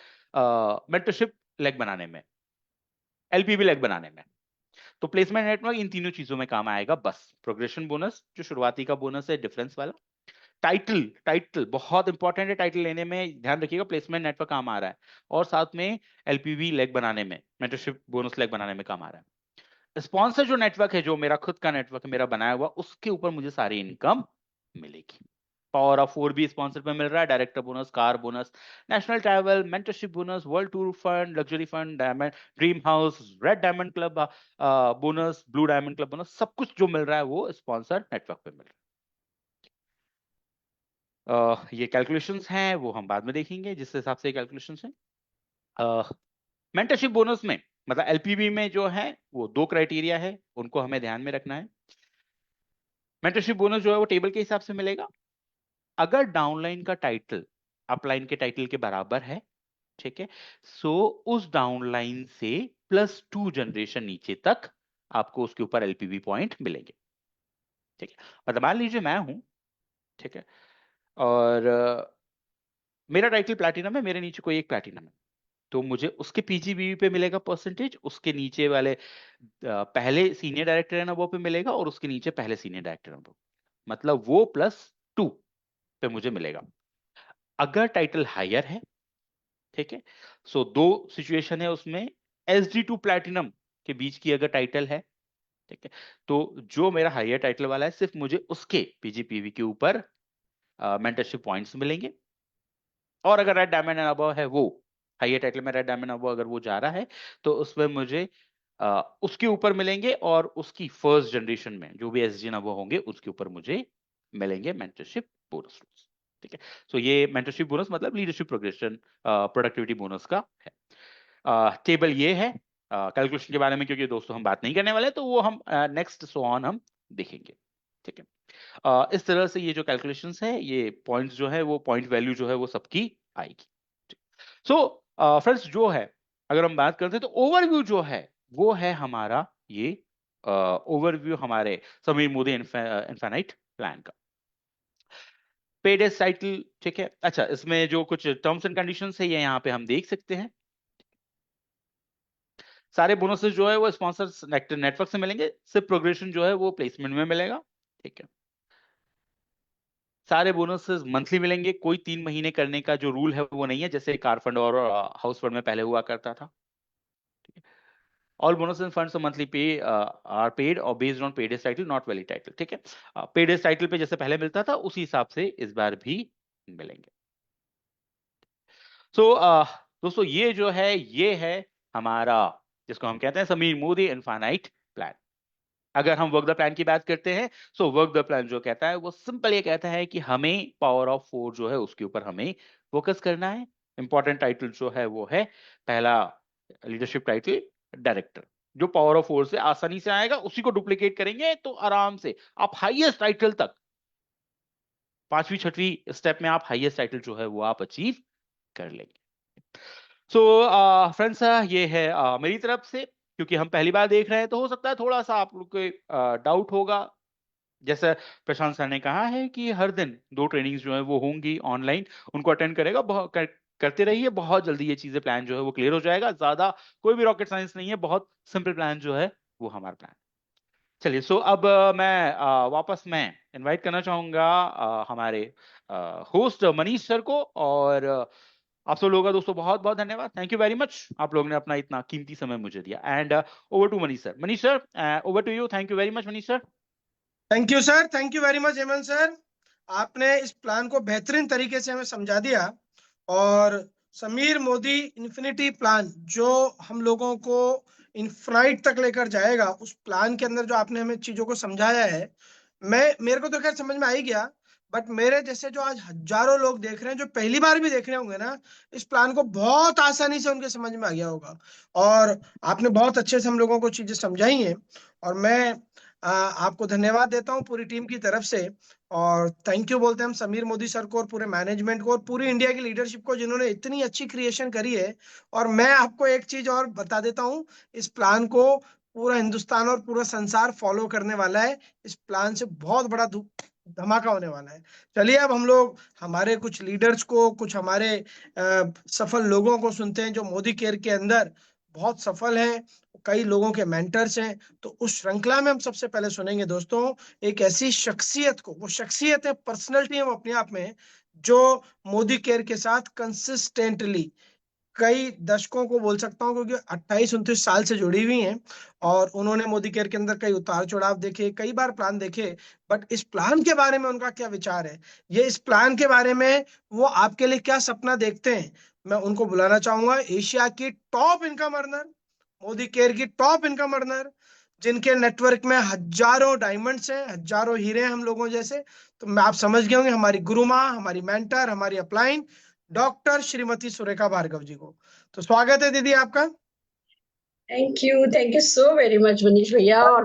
B: मेंटरशिप लेग बनाने में, एलपीवी लेग बनाने में। तो प्लेसमेंट नेटवर्क इन तीनों चीजों में काम आएगा बस। प्रोग्रेशन बोनस जो शुरुआती का बोनस है डिफरेंस वाला, टाइटल, टाइटल बहुत इंपॉर्टेंट है, टाइटल लेने में ध्यान रखिएगा, प्लेसमेंट नेटवर्क काम आ रहा है, और साथ में एलपीवी लेग बनाने में, मेंटरशिप बोनस लेग बनाने में काम आ रहा है। स्पॉन्सर जो नेटवर्क है, जो मेरा खुद का नेटवर्क है, मेरा बनाया हुआ, उसके ऊपर मुझे सारी इनकम मिलेगी। पावर ऑफ 4 भी स्पॉन्सर पे मिल रहा है, director bonus, car bonus, national travel, mentorship bonus, world tour fund, luxury fund, diamond dream house, red diamond club bonus, blue diamond club bonus, सब कुछ जो मिल रहा है वो स्पॉन्सर नेटवर्क पे मिल रहा है। ये कैलकुलेशंस हैं वो हम बाद में देखेंगे जिस हिसाब से कैलकुलेशंस हैं। मेंटरशिप बोनस में मतलब एलपीबी में जो है वो 2 क्राइटेरिया है, उनको हमें ध्यान में रखना है। मेंटरशिप बोनस जो है वो टेबल के हिसाब से मिलेगा। अगर डाउनलाइन का टाइटल अपलाइन के टाइटल के बराबर है, ठीक है, उस डाउनलाइन से +2 जनरेशन नीचे तक आपको उसके ऊपर एलपीवी पॉइंट मिलेंगे, ठीक है। मतलब मान लीजिए मैं हूं, ठीक है, और मेरा टाइटल प्लैटिनम है, मेरे नीचे कोई एक प्लैटिनम है, तो मुझे उसके पीजीबीवी पे मिलेगा परसेंटेज, उसके नीचे वाले पहले सीनियर डायरेक्टर एंड अबव पे मिलेगा, और उसके नीचे पहले सीनियर डायरेक्टर एंड अबव, मतलब वो +2 पे मुझे मिलेगा। अगर टाइटल हायर है, ठीक है, सो दो सिचुएशन है उसमें, SD2 प्लैटिनम के बीच की अगर टाइटल है, ठीक है, तो जो मेरा हायर टाइटल वाला है सिर्फ मुझे उसके पीजीपीवी के ऊपर मेंटरशिप पॉइंट्स मिलेंगे। और अगर रेड डायमंड एंड अबव है, वो हायर टाइटल में रेड डायमंड अबव अगर वो जा रहा है, तो उसमें मुझे उसके ऊपर मिलेंगे, और उसकी फर्स्ट जनरेशन में जो भी एसजी अबव होंगे उसके ऊपर मुझे मिलेंगे मेंटरशिप बोनस। ठीक है, सो ये मेंटरशिप बोनस मतलब लीडरशिप प्रोग्रेशन प्रोडक्टिविटी बोनस का है। टेबल ये है कैलकुलेशन के बारे में, क्योंकि दोस्तों हम बात नहीं करने वाले, तो वो हम नेक्स्ट सो ऑन हम देखेंगे। ठीक है, इस तरह से ये जो कैलकुलेशंस है, ये पॉइंट्स जो है, वो पॉइंट वैल्यू जो है वो सबकी आएगी। सो फ्रेंड्स, जो है अगर हम बात करते हैं, तो ओवरव्यू जो है वो है हमारा ये ओवरव्यू हमारे समीर मोदी इनफाइनाइट प्लान का। पेड एज टाइटल, ठीक है, अच्छा, इसमें जो कुछ टर्म्स एंड कंडीशंस है ये यहाँ पे हम देख सकते हैं। सारे बोनसेस जो है वो स्पॉन्सर्स नेटवर्क से मिलेंगे, सिर्फ प्रोग्रेशन जो है वो प्लेसमेंट में मिलेगा। ठीक है, सारे बोनसेस मंथली मिलेंगे, कोई 3 महीने करने का जो रूल है वो नहीं है, जैसे कार फंड और हाउस फंड में पहले हुआ करता था। All bonus and funds monthly pay are paid और based on paid as title, not valid title. ठीक है, पेड एज टाइटल पे जैसे पहले मिलता था उसी हिसाब से इस बार भी मिलेंगे। सो दोस्तों, ये जो है ये है हमारा, जिसको हम कहते हैं समीर मोदी इनफाइनाइट प्लान। अगर हम वर्क द प्लान की बात करते हैं, सो वर्क द प्लान जो कहता है वो सिंपल ये कहता है कि हमें पावर ऑफ 4 जो है उसके ऊपर हमें फोकस करना है। इंपॉर्टेंट टाइटल जो है वो है पहला लीडरशिप टाइटल डायरेक्टर, जो पावर ऑफ 4 से आसानी से आएगा, उसी को डुप्लीकेट करेंगे तो आराम से आप हाईएस्ट टाइटल तक, 5वीं 6वीं स्टेप में आप हाईएस्ट टाइटल जो है वो आप अचीव कर लेंगे। सो फ्रेंड्स, ये है मेरी तरफ से, क्योंकि हम पहली बार देख रहे हैं तो हो सकता है थोड़ा सा आप लोग को डाउट होगा। जैसे प्रशांत सर ने कहा है कि हर दिन 2 ट्रेनिंग्स जो है वो होंगी ऑनलाइन, उनको अटेंड करेगा, करते रहिए, बहुत जल्दी ये चीजें प्लान जो है वो क्लियर हो जाएगा। ज्यादा कोई भी रॉकेट साइंस नहीं है, बहुत सिंपल प्लान जो है वो हमारा प्लान। चलिए, सो अब मैं वापस मैं इनवाइट करना चाहूंगा हमारे होस्ट मनीष सर को, और आप सब लोगों का दोस्तों बहुत बहुत धन्यवाद, थैंक यू वेरी मच, आप लोगों ने अपना इतना कीमती समय मुझे दिया। And over to Manish sir. Manish sir, over to you, thank you very much Manish sir.
A: Thank you sir, thank you very much Hemant sir. आपने इस प्लान को बेहतरीन तरीके से हमें समझा दिया। और समीर मोदी इन्फिनिटी प्लान जो हम लोगों को इन्फाइनाइट तक लेकर जाएगा, उस प्लान के अंदर जो आपने हमें चीजों को समझाया है, मेरे को तो खैर समझ में आ ही गया। बट मेरे जैसे जो आज हजारों लोग देख रहे हैं, जो पहली बार भी देख रहे होंगे ना, इस प्लान को बहुत आसानी से उनके समझ में आ गया होगा। और आपने बहुत अच्छे से हम लोगों को चीजें समझाई हैं। और मैं आपको धन्यवाद देता हूँ पूरी टीम की तरफ से। और थैंक यू बोलते हैं हम समीर मोदी सर को और पूरे मैनेजमेंट को और पूरी इंडिया की लीडरशिप को, जिन्होंने इतनी अच्छी क्रिएशन करी है। और मैं आपको एक चीज और बता देता हूँ, इस प्लान को पूरा हिंदुस्तान और पूरा संसार फॉलो करने वाला है। इस प्लान से बहुत बड़ा धमाका होने वाला है। चलिए, अब हम लोग हमारे कुछ लीडर्स को, कुछ हमारे सफल लोगों को सुनते हैं जो मोदी केयर के अंदर बहुत सफल हैं, कई लोगों के मेंटर्स हैं। तो उस श्रृंखला में हम सबसे पहले सुनेंगे दोस्तों एक ऐसी शख्सियत को, वो शख्सियत है, पर्सनैलिटी है वो अपने आप में, जो मोदी केयर के साथ कंसिस्टेंटली कई दशकों को बोल सकता हूँ, क्योंकि 28-29 साल से जुड़ी हुई हैं। और उन्होंने मोदी केयर के अंदर कई उतार चढ़ाव देखे, कई बार प्लान देखे। बट इस प्लान के बारे में उनका क्या विचार है, ये इस प्लान के बारे में वो आपके लिए क्या सपना देखते हैं, मैं उनको बुलाना चाहूंगा। एशिया की top income earner, Modi care की टॉप इनकम अर्नर, जिनके नेटवर्क में हजारों डायमंड्स हैं, हजारों हीरे हैं हम लोगों जैसे। तो मैं आप समझ गए होंगे, हमारी गुरु माँ, हमारी मेंटर, हमारी अपलाइन, डॉक्टर श्रीमती सुरेखा भार्गव जी को। तो स्वागत है दीदी आपका।
C: Thank you so very much Manish भैया। और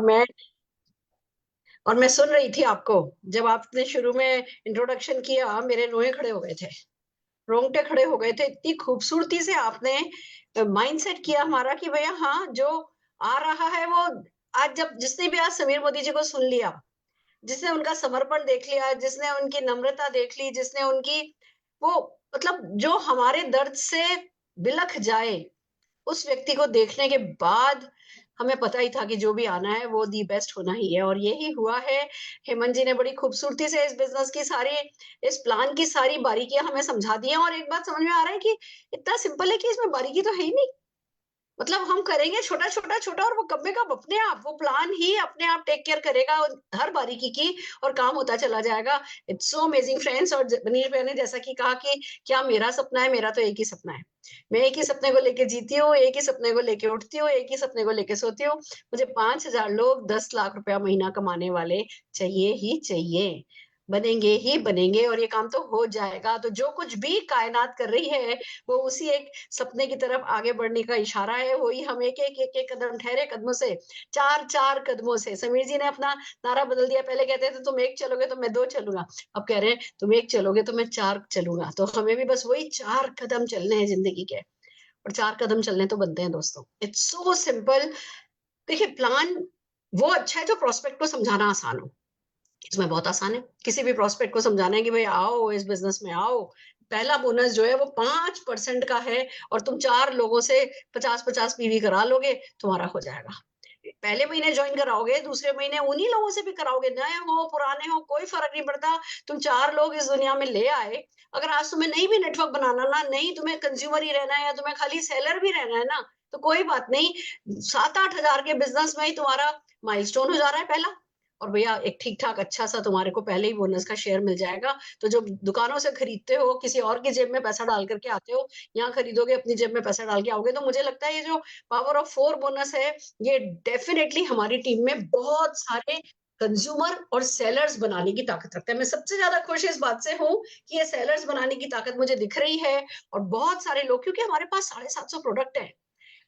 C: मैं सुन रही थी आपको, जब आपने शुरू में इंट्रोडक्शन किया मेरे रोए खड़े हो गए थे, रोंगटे खड़े हो गए थे। इतनी खूबसूरती से आपने माइंडसेट किया हमारा कि भैया हाँ, जो आ रहा है वो आज, जब जिसने भी आज समीर मोदी जी को सुन लिया, जिसने उनका समर्पण देख लिया, जिसने उनकी नम्रता देख ली, जिसने उनकी वो मतलब जो हमारे दर्द से बिलख जाए, उस व्यक्ति को देखने के बाद हमें पता ही था कि जो भी आना है वो दी बेस्ट होना ही है, और यही हुआ है। हेमंत जी ने बड़ी खूबसूरती से इस बिजनेस की सारी, इस प्लान की सारी बारीकियां हमें समझा दी हैं, और एक बात समझ में आ रहा है कि इतना सिंपल है कि इसमें बारीकी तो है ही नहीं। मतलब हम करेंगे छोटा छोटा छोटा, और वो कब में कब अपने आप वो प्लान ही अपने आप टेक केयर करेगा हर बारीकी की, और काम होता चला जाएगा। It's so amazing friends. और मनीष भैया ने जैसा कि कहा कि क्या मेरा सपना है, मेरा तो एक ही सपना है। मैं एक ही सपने को लेके जीती हूँ, एक ही सपने को लेके उठती हूँ, एक ही सपने को लेके सोती हूँ। मुझे 5,000 लोग 10 लाख रुपया महीना कमाने वाले चाहिए ही चाहिए, बनेंगे ही बनेंगे, और ये काम तो हो जाएगा। तो जो कुछ भी कायनात कर रही है वो उसी एक सपने की तरफ आगे बढ़ने का इशारा है। वही हम एक-एक कदम, ठहरे कदमों से, 4-4 कदमों से। समीर जी ने अपना नारा बदल दिया। पहले कहते थे तुम 1 चलोगे तो मैं 2 चलूँगा। अब कह रहे हैं तुम 1 चलोगे तो मैं 4 चलूँगा। तो हमें भी बस वही 4 कदम चलने हैं ज़िंदगी के, और 4 कदम चलने तो बनते हैं दोस्तों। It's so simple. देखिए प्लान वो अच्छा है जो प्रोस्पेक्ट को समझाना आसान हो। इसमें बहुत आसान है। किसी भी प्रोस्पेक्ट को समझाना है कि भाई आओ इस बिज़नेस में आओ। पहला बोनस जो है वो 5% का है, और तुम 4 लोगों से 50-50 पीवी करा लोगे, तुम्हारा हो जाएगा। पहले महीने जॉइन कराओगे, दूसरे महीने उन्हीं लोगों से भी कराओगे, नए हो, पुराने हो, कोई फ़र्क नहीं पड़ता। तुम 4 लोग इस दुनिया में ले आए। अगर आज तुम्हें नहीं भी नेटवर्क बनाना ना, नहीं तुम्हें कंज्यूमर ही रहना है, या तुम्हें खाली सेलर भी रहना है ना, तो कोई बात नहीं। 7-8 हज़ार के बिज़नेस में ही तुम्हारा माइलस्टोन हो जा रहा है पहला। और भैया एक ठीक-ठाक अच्छा-सा तुम्हारे को पहले ही बोनस का शेयर मिल जाएगा। तो जो दुकानों से खरीदते हो, किसी और की जेब में पैसा डाल कर के आते हो, यहाँ खरीदोगे अपनी जेब में पैसा डाल के आओगे। तो मुझे लगता है ये जो पावर ऑफ 4 बोनस है, ये डेफिनिटली हमारी टीम में बहुत सारे कंज्यूमर और सेलर्स बनाने की ताकत रखता है। मैं सबसे ज़्यादा खुश इस बात से हूँ कि ये सेलर्स बनाने की ताकत मुझे दिख रही है, और बहुत सारे लोग, क्योंकि हमारे पास 750 प्रोडक्ट हैं।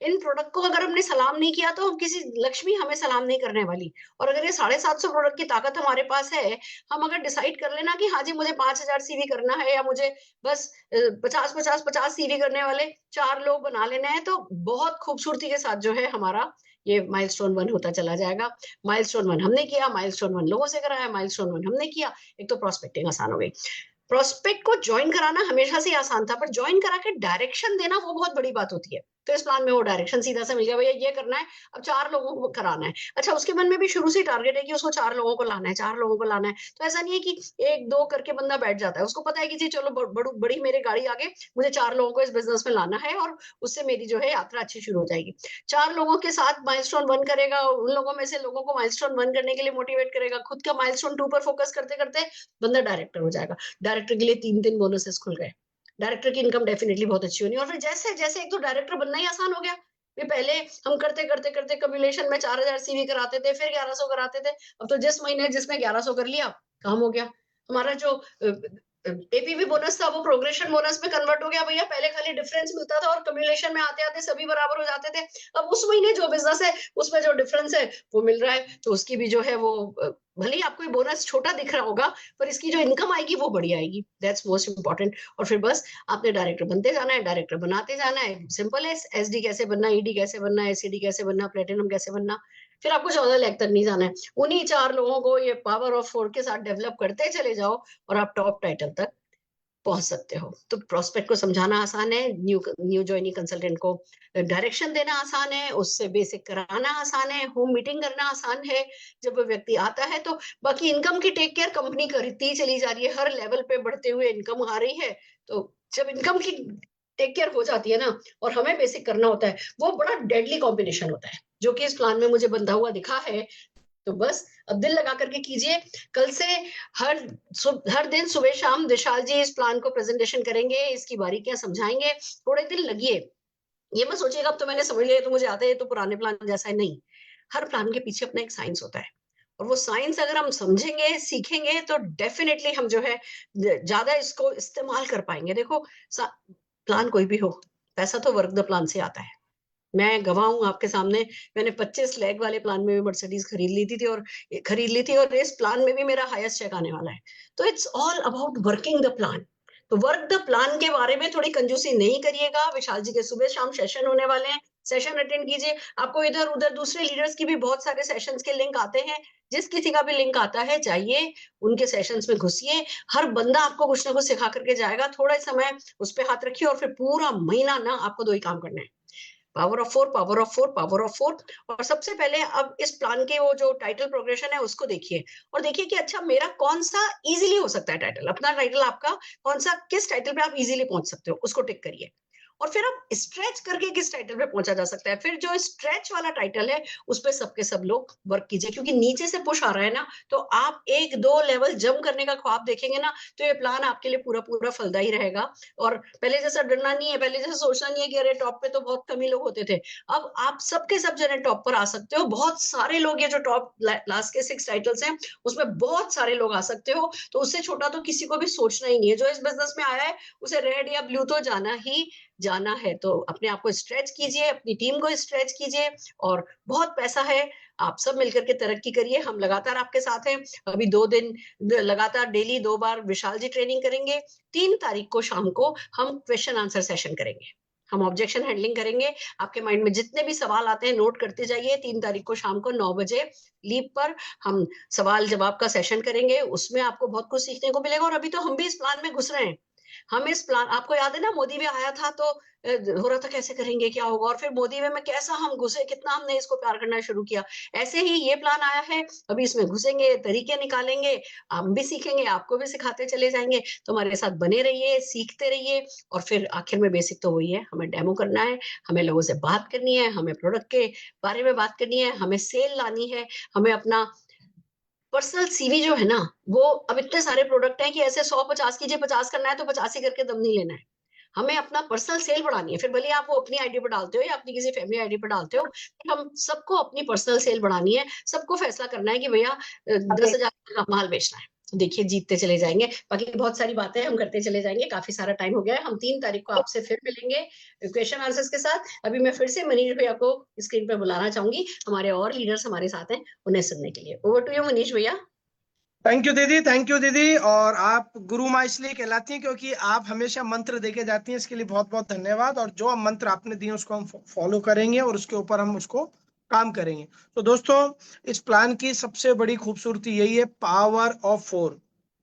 C: इन प्रोडक्ट को अगर हमने सलाम नहीं किया तो हम किसी लक्ष्मी हमें सलाम नहीं करने वाली। और अगर ये 750 प्रोडक्ट की ताकत हमारे पास है, हम अगर डिसाइड कर लेना कि हाँ जी मुझे 5,000 सीवी करना है, या मुझे बस 50-50-50 सीवी करने वाले 4 लोग बना लेने हैं, तो बहुत खूबसूरती के साथ जो है हमारा ये माइलस्टोन 1 होता चला जाएगा। माइलस्टोन 1 हमने किया, माइलस्टोन 1 लोगों से कराया, माइलस्टोन 1 हमने किया। एक तो प्रोस्पेक्टिंग आसान हो गई। प्रोस्पेक्ट को जॉइन कराना हमेशा से आसान था, पर जॉइन करा के डायरेक्शन देना वो बहुत बड़ी बात होती है। तो इस प्लान में वो डायरेक्शन सीधा सा मिल गया, भैया ये करना है, अब 4 लोगों को कराना है। अच्छा, उसके मन में भी शुरू से ही टारगेट है कि उसको 4 लोगों को लाना है, 4 लोगों को लाना है। तो ऐसा नहीं है कि 1-2 करके बंदा बैठ जाता है। उसको पता है कि जी चलो बड़ी मेरी गाड़ी आगे, मुझे 4 लोगों को इस बिज़नेस में लाना है, और उससे मेरी जो है यात्रा अच्छी शुरू हो जाएगी। 4 लोगों के साथ माइलस्टोन 1 करेगा, और उन लोगों में से लोगों को माइलस्टोन 1 करने के लिए मोटिवेट करेगा। खुद का माइलस्टोन 2 पर फोकस करते-करते बंदा डायरेक्टर हो जाएगा। डायरेक्टर के लिए 3-3 बोनसेस खुल गए। डायरेक्टर की इनकम डेफिनिटली बहुत अच्छी होनी है, और फिर जैसे-जैसे एक तो डायरेक्टर बनना ही आसान हो गया। ये पहले हम करते कम्युलेशन में 4,000 सीवी कराते थे, फिर 1100 कराते थे। अब तो जिस महीने जिसने 1100 कर लिया, काम हो गया। हमारा जो एपीवी बोनस था वो प्रोग्रेशन बोनस में कन्वर्ट हो गया भैया। पहले खाली डिफरेंस मिलता था, और कम्युलेशन में आते-आते सभी बराबर हो जाते थे। अब उस महीने जो बिज़नेस है, उसमें जो डिफरेंस है वो मिल रहा है, तो उसकी भी जो है वो भले ही आपको ये बोनस छोटा दिख रहा होगा, पर इसकी जो इनकम आएगी वो बड़ी आएगी। That's most important. और फिर बस आपने डायरेक्टर बनते जाना है, डायरेक्टर बनाते जाना है। सिंपल है, एसडी कैसे बनना, ईडी कैसे बनना, एसईडी कैसे बनना, प्लेटिनम कैसे बनना। फिर आपको 14 लाख तक नहीं जाना है। उन्हीं 4 लोगों को ये पावर ऑफ 4 के साथ डेवलप करते चले जाओ, और आप टॉप टाइटल तक पहुंच सकते हो। तो प्रोस्पेक्ट को समझाना आसान है, न्यू जॉइनिंग कंसल्टेंट को डायरेक्शन देना आसान है, उससे बेसिक कराना आसान है, होम मीटिंग करना आसान है। जब वो व्यक्ति आता है तो बाकी इनकम की टेक केयर कंपनी करती चली जा रही है, हर लेवल पे बढ़ते हुए इनकम आ रही है। तो जब इनकम की टेक केयर हो जाती है ना, और हमें बेसिक करना होता है, वो बड़ा डेडली कॉम्बिनेशन होता है, जो कि इस प्लान में मुझे बनता हुआ दिखा है। तो बस अब दिल लगा करके कीजिए। कल से हर दिन सुबह शाम विशाल जी इस प्लान को प्रेजेंटेशन करेंगे, इसकी बारीकियां समझाएंगे। थोड़े दिन लगिए। ये मत सोचिएगा अब तो मैंने समझ लिया, तो मुझे आता है, तो पुराने प्लान जैसा है। नहीं, हर प्लान के पीछे अपना एक साइंस होता है, और वो साइंस अगर हम समझेंगे, सीखेंगे, तो डेफिनेटली हम जो है ज्यादा इसको इस्तेमाल कर पाएंगे। देखो, प्लान कोई भी हो, पैसा तो वर्क द प्लान से आता है। मैं गवाह हूँ आपके सामने। मैंने 25 लैख वाले प्लान में भी मर्सिडीज खरीद ली थी, और इस प्लान में भी मेरा हाईएस्ट चेक आने वाला है। तो it's all about working the plan. तो वर्क द प्लान के बारे में थोड़ी कंजूसी नहीं करिएगा। विशाल जी के सुबह शाम सेशन होने वाले हैं, सेशन अटेंड कीजिए। आपको इधर उधर दूसरे लीडर्स की भी बहुत सारे सेशंस के लिंक आते हैं, जिस किसी का भी लिंक आता है जाइए, उनके सेशंस में घुसिए। हर बंदा आपको कुछ ना कुछ सिखा करके जाएगा। थोड़ा समय उस पे हाथ रखिए और फिर पूरा महीना ना आपको 2 ही काम करना है, power of 4, power of 4, power of 4। और सबसे पहले अब इस प्लान के वो जो टाइटल प्रोग्रेशन है उसको देखिए और देखिए कि अच्छा मेरा कौन सा इजीली हो सकता है टाइटल, अपना टाइटल आपका कौन सा, किस टाइटल पे आप इजीली पहुंच सकते हो उसको टिक करिए। और फिर आप स्ट्रेच करके किस टाइटल पे पहुंचा जा सकता है, फिर जो स्ट्रेच वाला टाइटल है उस पे सबके सब लोग वर्क कीजिए, क्योंकि नीचे से पुश आ रहा है ना, तो आप 1-2 लेवल जंप करने का ख्वाब देखेंगे ना, तो ये प्लान आपके लिए पूरा पूरा फलदायी रहेगा। और पहले जैसा डरना नहीं है, पहले जैसा सोचना नहीं है कि अरे टॉप पे तो बहुत कम ही लोग होते थे। अब आप सबके सब जने टॉप पर आ सकते हो। बहुत सारे लोग, ये जो टॉप लास्ट के 6 टाइटल्स हैं उसमें बहुत सारे लोग आ सकते हो। तो उससे छोटा तो किसी को भी सोचना ही नहीं है। जो इस बिजनेस में आया है उसे रेड या ब्लू तो जाना ही जाना है। तो अपने आप को स्ट्रेच कीजिए, अपनी टीम को स्ट्रेच कीजिए और बहुत पैसा है, आप सब मिलकर के तरक्की करिए। हम लगातार आपके साथ हैं। अभी 2 दिन लगातार डेली 2 बार विशाल जी ट्रेनिंग करेंगे। 3 तारीख को शाम को हम क्वेश्चन आंसर सेशन करेंगे, हम ऑब्जेक्शन हैंडलिंग करेंगे। आपके माइंड में जितने भी सवाल आते हैं नोट करते जाइए। 3 तारीख को शाम को 9 बजे लीव पर हम सवाल जवाब का सेशन करेंगे। उसमें आपको बहुत कुछ सीखने को मिलेगा। और अभी तो हम भी इस प्लान में घुस रहे हैं। हम इस प्लान, आपको याद है ना मोदी वे आया था तो हो रहा था कैसे करेंगे, क्या होगा, और फिर मोदी वे में कैसा हम घुसे, कितना हमने इसको प्यार करना शुरू किया। ऐसे ही ये प्लान आया है, अभी इसमें घुसेंगे, तरीके निकालेंगे, हम भी सीखेंगे, आपको भी सिखाते चले जाएंगे। तो हमारे साथ बने रहिए, सीखते रहिए। और फिर आखिर में बेसिक तो वही है, हमें डेमो करना है, हमें लोगों से बात करनी है, हमें प्रोडक्ट के बारे में बात करनी है, हमें सेल लानी है, हमें अपना पर्सनल सीवी जो है ना, वो अब इतने सारे प्रोडक्ट हैं कि ऐसे 100-50 कीजिए, 50 करना है तो 50 ही करके दम नहीं लेना है। हमें अपना पर्सनल सेल बढ़ानी है। फिर भले आप वो अपनी आईडी पे डालते हो या अपनी किसी फैमिली आईडी पे डालते हो, हम सबको अपनी पर्सनल सेल बढ़ानी है। सबको फैसला करना है कि भैया 10,000 का माल बेचना है। तो देखिए जीतते चले जाएंगे। बाकी बहुत सारी बातें हम करते चले जाएंगे। काफी सारा टाइम हो गया है। हम 3 तारीख को आपसे फिर मिलेंगे क्वेश्चन आंसर्स के साथ। अभी मैं फिर से मनीष भैया को स्क्रीन पे बुलाना चाहूंगी। हमारे और लीडर्स हमारे साथ हैं, उन्हें सुनने के लिए। ओवर टू यू मनीष भैया।
A: थैंक यू दीदी, थैंक यू दीदी। और आप गुरु माँ इसलिए कहलाती हैं क्योंकि आप हमेशा मंत्र देके जाती हैं, इसके लिए बहुत बहुत धन्यवाद। और जो मंत्र आपने दिए उसको हम फॉलो करेंगे और उसके ऊपर हम उसको काम करेंगे। तो दोस्तों, इस प्लान की सबसे बड़ी खूबसूरती यही है, पावर ऑफ 4,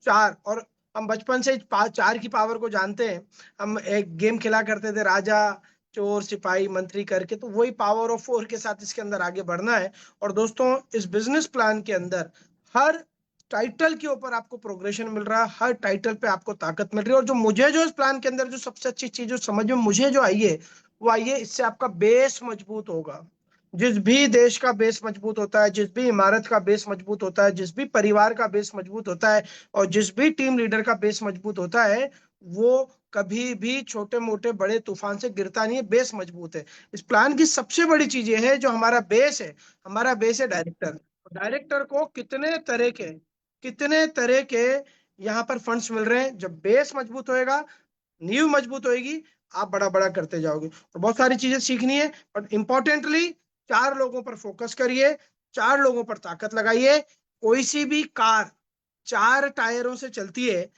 A: 4। और हम बचपन से 4 की पावर को जानते हैं। हम एक गेम खेला करते थे, राजा चोर सिपाही मंत्री करके। तो वही पावर ऑफ 4 के साथ इसके अंदर आगे बढ़ना है। और दोस्तों, इस बिजनेस प्लान के अंदर हर टाइटल के ऊपर आपको प्रोग्रेशन मिल रहा है, हर टाइटल पे आपको ताकत मिल रही है। और जो मुझे जो इस प्लान के अंदर जो सबसे अच्छी चीज जो समझ में मुझे जो आई है वो आई है, इससे आपका बेस मजबूत होगा। जिस भी देश का बेस मजबूत होता है, जिस भी इमारत का बेस मजबूत होता है, जिस भी परिवार का बेस मजबूत होता है, और जिस भी टीम लीडर का बेस मजबूत होता है, वो कभी भी छोटे मोटे बड़े तूफान से गिरता नहीं है। बेस मजबूत है। इस प्लान की सबसे बड़ी चीज ये है, जो हमारा बेस है, हमारा बेस है डायरेक्टर। डायरेक्टर को कितने तरह के यहाँ पर फंड्स मिल रहे हैं। जब बेस मजबूत होएगा, नींव मजबूत होएगी, आप बड़ा बड़ा करते जाओगे। और बहुत सारी चीजें सीखनी है, बट इंपॉर्टेंटली 4 लोगों पर फोकस करिए, 4 लोगों पर ताकत लगाइए। कोई सी भी कार 4 टायरों से चलती है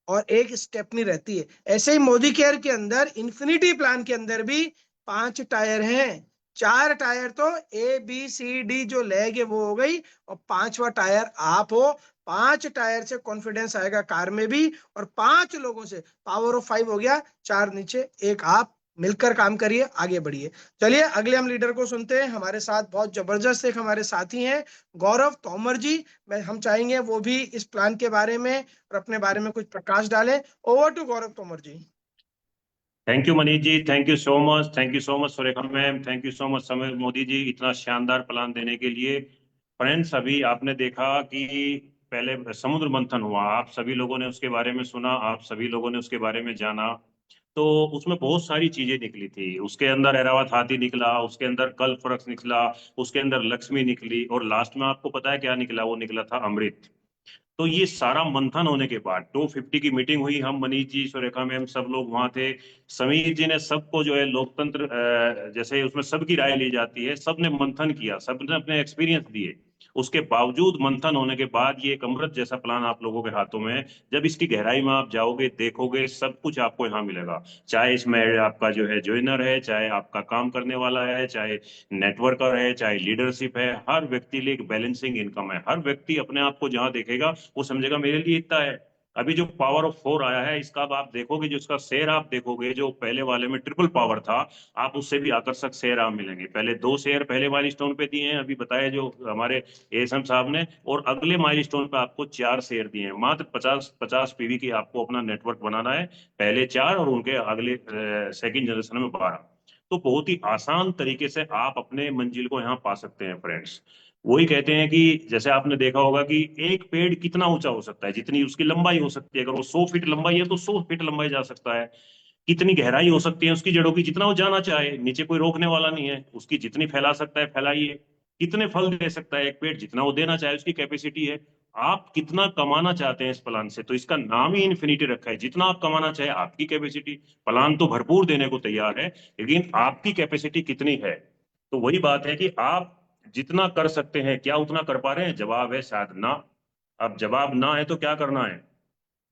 A: और एक स्टेपनी रहती है। ऐसे ही मोदी केयर के अंदर, इन्फिनिटी प्लान के अंदर भी 5 टायर हैं। 4 टायर तो ABCD जो लेग है वो हो गई, और 5वां टायर आप हो। 5 टायर से कॉन्फिडेंस आएगा कार में भी, और 5 लोगों से पावर ऑफ 5 हो गया। 4 नीचे, एक आप, मिलकर काम करिए, आगे बढ़िए। चलिए अगले हम लीडर को सुनते हैं। हमारे साथ बहुत जबरदस्त एक हमारे साथी हैं, गौरव तोमर जी। हम चाहेंगे वो भी इस प्लान के बारे में और अपने बारे में कुछ प्रकाश डालें। Over to Gaurav Tomar ji.
D: Thank you Manish ji, thank you so much, thank you so much Surekha ma'am, thank you so much समय मोदी जी, इतना शानदार प्लान देने के लिए। फ्रेंड्स, अभी आपने देखा कि पहले समुद्र मंथन हुआ, आप सभी लोगों ने उसके बारे में सुना, आप सभी लोगों ने उसके बारे में जाना। तो उसमें बहुत सारी चीजें निकली थी। उसके अंदर ऐरावत हाथी निकला, उसके अंदर कल्पवृक्ष निकला, उसके अंदर लक्ष्मी निकली, और लास्ट में आपको पता है क्या निकला? वो निकला था अमृत। तो ये सारा मंथन होने के बाद 250 की मीटिंग हुई। हम मनीष जी, सुरेखा मैम, सब लोग वहां थे। समीर जी ने सबको जो है लोकतंत्र जैसे उसमें सबकी राय ली जाती है, सबने मंथन किया, सबने अपने एक्सपीरियंस दिए। उसके बावजूद मंथन होने के बाद ये एक अमृत जैसा प्लान आप लोगों के हाथों में है। जब इसकी गहराई में आप जाओगे, देखोगे, सब कुछ आपको यहाँ मिलेगा। चाहे इसमें आपका जो है ज्वाइनर है, चाहे आपका काम करने वाला है, चाहे नेटवर्कर है, चाहे लीडरशिप है, हर व्यक्ति लिए एक बैलेंसिंग इनकम है। हर व्यक्ति अपने आप को जहां देखेगा वो समझेगा मेरे लिए इतना है। अभी जो पावर ऑफ 4 आया है, इसका अब आप देखोगे, जो इसका शेयर आप देखोगे, जो पहले वाले में ट्रिपल पावर था, आप उससे भी आकर्षक शेयर आप मिलेंगे। पहले 2 शेयर पहले माइलस्टोन पे दिए हैं, अभी बताया जो हमारे एएसएम साहब ने, और अगले माइलस्टोन पे आपको 4 शेयर दिए हैं। मात्र 50 पीवी की आपको अपना नेटवर्क बनाना है, पहले 4 और उनके अगले सेकंड जनरेशन में 12। तो बहुत ही आसान तरीके से आप अपने मंजिल को यहाँ पा सकते हैं फ्रेंड्स। वही कहते हैं कि जैसे आपने देखा होगा कि एक पेड़ कितना ऊंचा हो सकता है, जितनी उसकी लंबाई हो सकती है। अगर वो 100 फीट लंबाई है तो 100 फीट लंबाई जा सकता है। कितनी गहराई हो सकती है उसकी जड़ों की, जितना वो जाना चाहे, नीचे कोई रोकने वाला नहीं है। उसकी जितनी फैला सकता है फैलाइए। कितने फल दे सकता है एक पेड़, जितना वो देना चाहे, उसकी कैपेसिटी है। आप कितना कमाना चाहते हैं इस प्लान से, तो इसका नाम ही इन्फिनिटी रखा है। जितना आप कमाना चाहे, आपकी कैपेसिटी। प्लान तो भरपूर देने को तैयार है, लेकिन आपकी कैपेसिटी कितनी है। तो वही बात है कि आप जितना कर सकते हैं, क्या उतना कर पा रहे हैं? जवाब है शायद ना। अब जवाब ना है तो क्या करना है?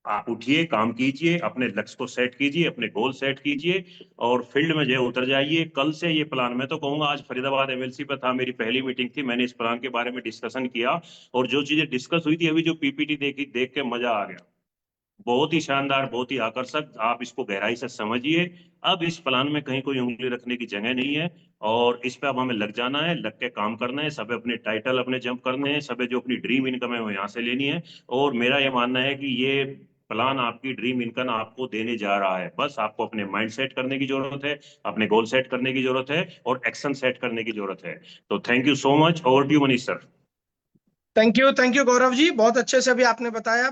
D: आप उठिए, काम कीजिए, अपने लक्ष्य को सेट कीजिए, अपने गोल सेट कीजिए, और फील्ड में जो उतर जाइए। कल से ये प्लान, मैं तो कहूंगा, आज फरीदाबाद एमएलसी पे था, मेरी पहली मीटिंग थी, मैंने इस प्लान के बारे में डिस्कशन किया, और जो चीजें डिस्कस हुई थी, अभी जो पीपीटी देखी, देख के मजा आ गया। बहुत ही शानदार, बहुत ही आकर्षक। आप इसको गहराई से समझिए। अब इस प्लान में कहीं कोई उंगली रखने की जगह नहीं है, और इस पे अब हमें लग जाना है, लग के काम करना है। सब अपने टाइटल अपने जंप करने हैं, सब जो अपनी ड्रीम इनकम है वो यहाँ से लेनी है। और मेरा ये मानना है कि ये प्लान आपकी ड्रीम इनकम आपको देने जा रहा है। बस आपको अपने माइंड सेट करने की जरूरत है, अपने गोल सेट करने की जरूरत है, और एक्शन सेट करने की जरूरत है। तो thank you so much. Over to you Manish sir.
A: Thank you Gaurav ji, बहुत अच्छे से भी आपने बताया।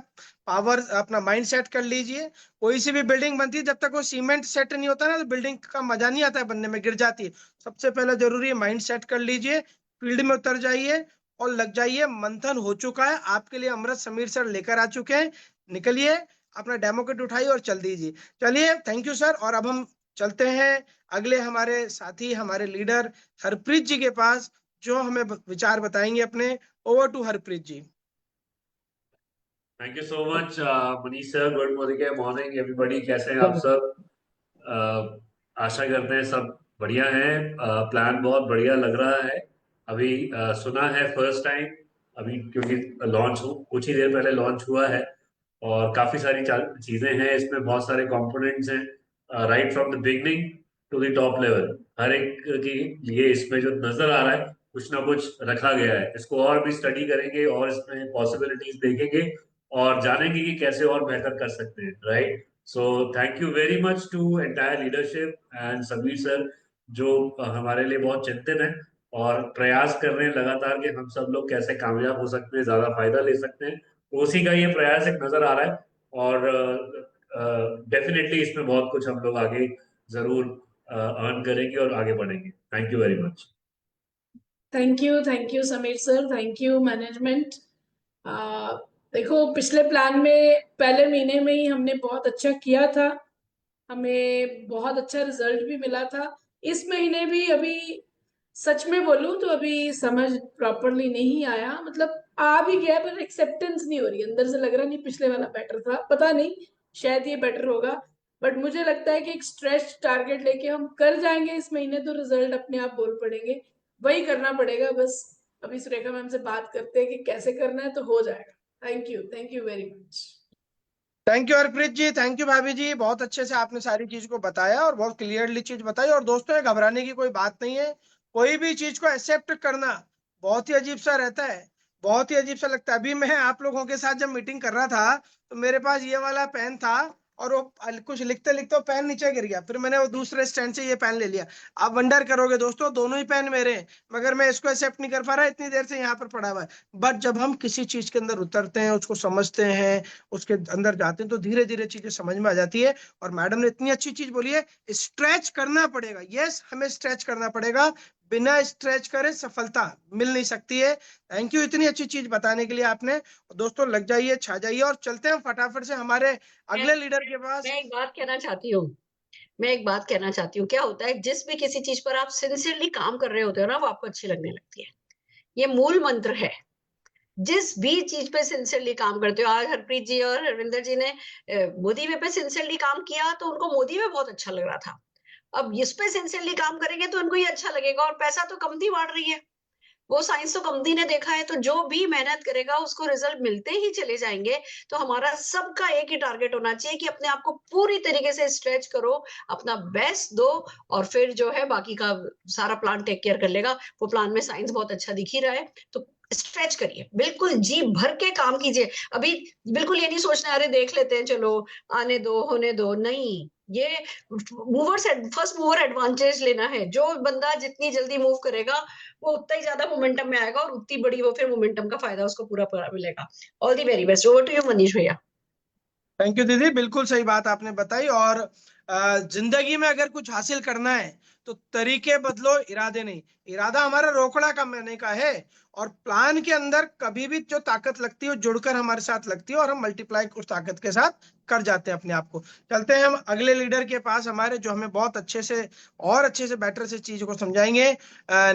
A: पावर अपना माइंड सेट कर लीजिए। कोई सी भी बिल्डिंग बनती है, जब तक वो सीमेंट सेट नहीं होता ना, तो बिल्डिंग का मजा नहीं आता है बनने में, गिर जाती है। सबसे पहले जरूरी है माइंड सेट कर लीजिए, फील्ड में उतर जाइए और लग जाइए। मंथन हो चुका है आपके लिए, अमृत समीर सर लेकर आ चुके हैं। निकलिए, अपना डेमो किट उठाइए और चल दीजिए। चलिए, थैंक यू सर। और अब हम चलते हैं अगले हमारे साथी, हमारे लीडर हरप्रीत जी के पास, जो हमें विचार बताएंगे अपने। Over to Harpreet ji.
E: Thank you so much Manish sir. Good morning everybody, कैसे हैं आप सब? आशा करते हैं सब बढ़िया हैं। प्लान बहुत बढ़िया लग रहा है। अभी सुना है फर्स्ट टाइम, अभी क्योंकि लॉन्च कुछ ही देर पहले लॉन्च हुआ है, और काफी सारी चीजें हैं इसमें, बहुत सारे कंपोनेंट्स हैं, right from the beginning to the top level. हर एक के लिए इसमें जो नजर आ रहा है, कुछ ना कुछ रखा गया है। इसको और भी स्टडी करेंगे और इसमें पॉसिबिलिटीज देखेंगे, और जानेंगे कि कैसे और बेहतर कर सकते हैं, right? So thank you very much to entire leadership and Sameer sir, जो हमारे लिए बहुत चिंतित हैं और प्रयास कर रहे हैं लगातार कि हम सब लोग कैसे कामयाब हो सकते हैं, ज्यादा फायदा ले सकते हैं। तो उसी का ये प्रयास एक नजर आ रहा है, और डेफिनेटली इसमें बहुत कुछ हम लोग आगे जरूर अर्न करेंगे और आगे बढ़ेंगे। Thank you very much.
F: Thank you Sameer sir, thank you management. देखो, पिछले प्लान में पहले महीने में ही हमने बहुत अच्छा किया था, हमें बहुत अच्छा रिजल्ट भी मिला था। इस महीने भी अभी सच में बोलूं तो अभी समझ प्रॉपरली नहीं आया, मतलब आ भी गया पर एक्सेप्टेंस नहीं हो रही, अंदर से लग रहा नहीं पिछले वाला बेटर था, पता नहीं शायद ये बेटर होगा। बट मुझे लगता है कि एक स्ट्रेच टारगेट लेके हम कर जाएंगे इस महीने तो रिजल्ट अपने आप बोल पड़ेंगे, वही करना पड़ेगा बस। अभी सुरेखा मैम से बात करते हैं कि कैसे करना है, तो हो जाएगा। Thank you very much.
A: Thank you Harpreet ji, thank you भाभी जी। बहुत अच्छे से आपने सारी चीज को बताया और बहुत क्लियरली चीज बताई। और दोस्तों, ये घबराने की कोई बात नहीं है। कोई भी चीज को एक्सेप्ट करना बहुत ही अजीब सा रहता है, बहुत ही अजीब सा लगता है। अभी मैं आप लोगों के साथ जब मीटिंग कर रहा था, तो मेरे पास ये वाला पेन था, और वो कुछ लिखते लिखते वो पेन नीचे गिर गया। फिर मैंने वो दूसरे स्टैंड से ये पेन ले लिया। आप वंडर करोगे दोस्तों, दोनों ही पेन मेरे हैं, मगर मैं इसको एक्सेप्ट नहीं कर पा रहा, इतनी देर से यहाँ पर पड़ा हुआ है। बट जब हम किसी चीज के अंदर उतरते हैं, उसको समझते हैं, उसके अंदर जाते हैं, तो धीरे धीरे चीजें समझ में आ जाती है। और मैडम ने इतनी अच्छी चीज बोली है, स्ट्रेच करना पड़ेगा। यस, हमें स्ट्रेच करना पड़ेगा, बिना स्ट्रेच करे सफलता मिल नहीं सकती है। थैंक यू इतनी अच्छी चीज बताने के लिए आपने। दोस्तों, लग जाइए, छा जाइए, और चलते हैं फटाफट से हमारे अगले लीडर के पास।
C: मैं एक बात कहना चाहती हूँ। क्या होता है, जिस भी किसी चीज पर आप सिंसियरली काम कर रहे होते हो ना, वो आपको अच्छी लगने लगती है। ये मूल मंत्र है। जिस भी चीज पे सिंसियरली काम करते हो, आज हरप्रीत जी और हरविंदर जी ने मोदी वे पे सिंसियरली काम किया तो उनको मोदी वे बहुत अच्छा लग रहा था। अब इस पे सिंसियरली काम करेंगे तो उनको ये अच्छा लगेगा, और पैसा तो कंपनी बांट रही है, वो साइंस तो कंपनी ने देखा है, तो जो भी मेहनत करेगा उसको रिजल्ट मिलते ही चले जाएंगे। तो हमारा सबका एक ही टारगेट होना चाहिए कि अपने आप को पूरी तरीके से स्ट्रेच करो, अपना बेस्ट दो, और फिर जो है बाकी का सारा प्लान टेक केयर कर लेगा। वो प्लान में साइंस बहुत अच्छा दिख ही रहा है, तो स्ट्रेच करिए, बिल्कुल जी भर के काम कीजिए। अभी बिल्कुल ये नहीं सोचना अरे देख लेते हैं, चलो आने दो, होने दो, नहीं। ये फर्स्ट मूवर एडवांटेज लेना है। जो बंदा जितनी जल्दी मूव करेगा वो उतना ही ज्यादा मोमेंटम में आएगा, और उतनी बड़ी वो फिर मोमेंटम का फायदा उसको पूरा पूरा मिलेगा। All the very best. Over to you Manish भैया।
A: थैंक यू दीदी, बिल्कुल सही बात आपने बताई। और जिंदगी में अगर कुछ हासिल करना है तो तरीके बदलो, इरादे नहीं। इरादा हमारा रोकड़ा करने का है, और प्लान के अंदर कभी भी जो ताकत लगती है वो जुड़कर हमारे साथ लगती है, और हम मल्टीप्लाई उस ताकत के साथ कर जाते हैं अपने आप को। चलते हैं हम अगले लीडर के पास हमारे, जो हमें बहुत अच्छे से और अच्छे से बेटर से चीजों को समझाएंगे।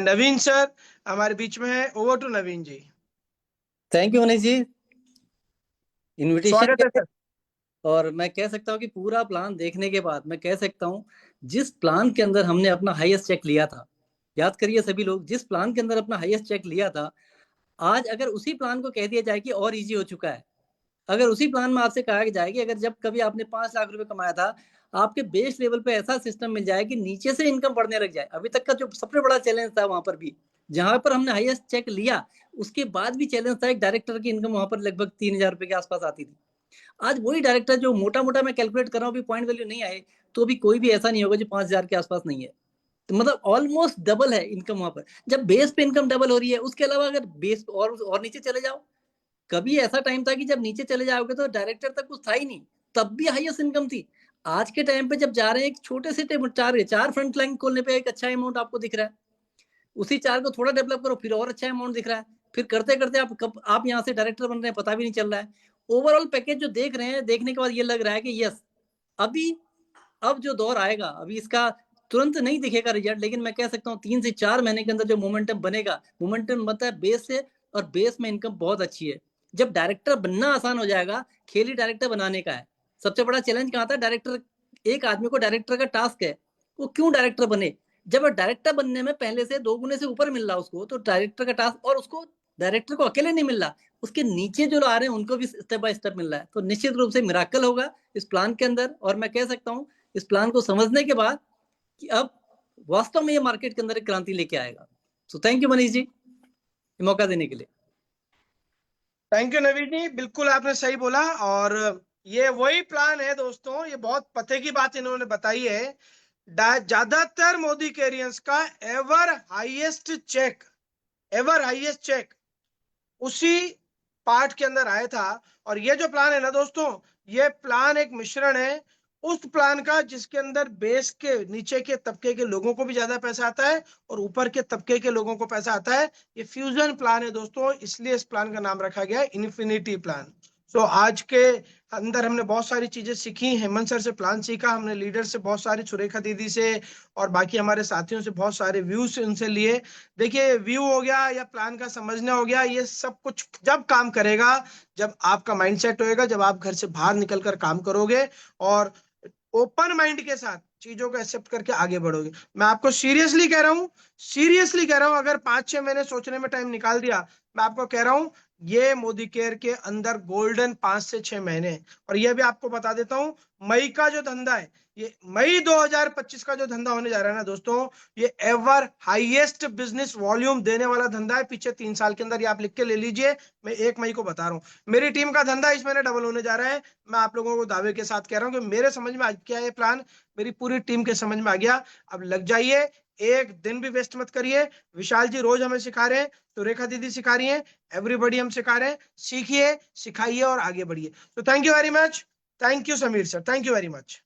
A: नवीन सर हमारे बीच में है। Over to Naveen ji.
G: Thank you Manish ji, invitation
A: स्वागत
G: के
A: है
G: लिए।
A: सर।
G: और मैं कह सकता हूँ कि पूरा प्लान देखने के बाद मैं कह सकता हूँ, जिस प्लान के अंदर हमने अपना हाईएस्ट चेक लिया था, याद करिए सभी लोग, जिस प्लान के अंदर अपना हाईएस्ट चेक लिया था, आज अगर उसी प्लान को कह दिया जाए कि और इजी हो चुका है, अगर उसी प्लान में आपसे कहा जाए कि अगर जब कभी आपने 5 लाख रुपए कमाया था, आपके बेस लेवल पे ऐसा सिस्टम मिल जाए कि नीचे से इनकम बढ़ने लग जाए। अभी तक का जो सबसे बड़ा चैलेंज था वहां पर भी, जहां पर हमने हाईएस्ट चेक लिया, उसके बाद भी चैलेंज था। एक डायरेक्टर की इनकम वहां पर लगभग 3,000 रुपए के आसपास आती थी। आज वही डायरेक्टर, जो मोटा मोटा मैं कैलकुलेट कर रहा हूँ, पॉइंट वैल्यू नहीं आए तो भी कोई भी ऐसा नहीं होगा जो 5,000 के आसपास नहीं है। तो मतलब ऑलमोस्ट डबल है इनकम वहां पर। जब बेस पे इनकम डबल हो रही है, उसके अलावा अगर बेस और नीचे चले जाओ, कभी ऐसा टाइम था कि जब नीचे चले जाओगे तो डायरेक्टर तक कुछ था ही नहीं, तब भी हाईएस्ट इनकम थी। आज के टाइम पे जब जा रहे हैं, एक छोटे से चार फ्रंट लाइन खोलने पे एक अच्छा अमाउंट आपको दिख रहा है, उसी चार को थोड़ा डेवलप करो फिर और अच्छा अमाउंट दिख रहा है, फिर करते करते आप कब आप यहाँ से डायरेक्टर बन रहे हैं पता भी नहीं चल रहा है। ओवरऑल पैकेज जो देख रहे हैं, देखने के बाद ये लग रहा है कि यस, अभी अब जो दौर आएगा, अभी इसका तुरंत नहीं दिखेगा रिजल्ट, लेकिन मैं कह सकता हूँ 3 से 4 महीने के अंदर जो मोमेंटम बनेगा, मोमेंटम बनता है बेस से, और बेस में इनकम बहुत अच्छी है। जब डायरेक्टर बनना आसान हो जाएगा, खेल ही डायरेक्टर बनाने का है। सबसे बड़ा चैलेंज कहाँ था? डायरेक्टर, एक आदमी को डायरेक्टर का टास्क है, वो क्यों डायरेक्टर बने? जब डायरेक्टर बनने में पहले से 2 गुने से ऊपर मिल रहा उसको, तो डायरेक्टर का टास्क, और उसको डायरेक्टर को अकेले नहीं मिल रहा, उसके नीचे जो आ रहे हैं उनको भी स्टेप बाय स्टेप मिल रहा है। तो निश्चित रूप से मिराकल होगा इस प्लान के अंदर। और मैं कह सकता हूँ इस प्लान को समझने के बाद कि अब वास्तव में ये मार्केट के अंदर एक क्रांति लेके आएगा। सो थैंक यू मनीष जी, मौका देने के लिए।
A: थैंक यू नवीन जी, बिल्कुल आपने सही बोला। और ये वही प्लान है दोस्तों, ये बहुत पते की बात इन्होंने बताई है। ज्यादातर मोदी कैरियर्स का एवर हाईएस्ट चेक उसी पार्ट के अंदर आया था। और ये जो प्लान है ना दोस्तों, ये प्लान एक मिश्रण है उस प्लान का जिसके अंदर बेस के नीचे के तबके के लोगों को भी ज्यादा पैसा आता है और ऊपर के तबके के लोगों को पैसा आता है। ये फ्यूजन प्लान है दोस्तों, इसलिए इस प्लान का नाम रखा गया है इन्फिनिटी प्लान। सो आज के अंदर हमने बहुत सारी चीजें सीखी। हेमंत सर से प्लान सीखा हमने, लीडर से बहुत सारी, सुरेखा दीदी से और बाकी हमारे साथियों से बहुत सारे व्यूज उनसे लिए। देखिए, व्यू हो गया या प्लान का समझना हो गया, ये सब कुछ जब काम करेगा, जब आपका माइंडसेट होएगा, जब आप घर से बाहर निकलकर काम करोगे और ओपन माइंड के साथ चीजों को एक्सेप्ट करके आगे बढ़ोगे। मैं आपको सीरियसली कह रहा हूं, अगर 5-6 महीने सोचने में टाइम निकाल दिया, मैं आपको कह रहा हूं ये मोदी केयर के अंदर गोल्डन 5 से 6 महीने। और ये भी आपको बता देता हूं, मई का जो धंधा है, ये मई 2025 का जो धंधा होने जा रहा है ना दोस्तों, ये एवर हाईएस्ट बिजनेस वॉल्यूम देने वाला धंधा है पिछले 3 साल के अंदर। ये आप लिख के ले लीजिए, मैं 1 मई को बता रहा हूं। मेरी टीम का धंधा इस महीने डबल होने जा रहा है। मैं आप लोगों को दावे के साथ कह रहा हूं कि मेरे समझ में आ गया ये प्लान, मेरी पूरी टीम के समझ में आ गया। अब लग जाइए, एक दिन भी वेस्ट मत करिए। विशाल जी रोज हमें सिखा रहे हैं, सुरेखा दीदी सिखा रही हैं, एवरीबॉडी हम सिखा रहे हैं। सीखिए, सिखाइए और आगे बढ़िए। तो thank you very much. Thank you Sameer sir, thank you very much.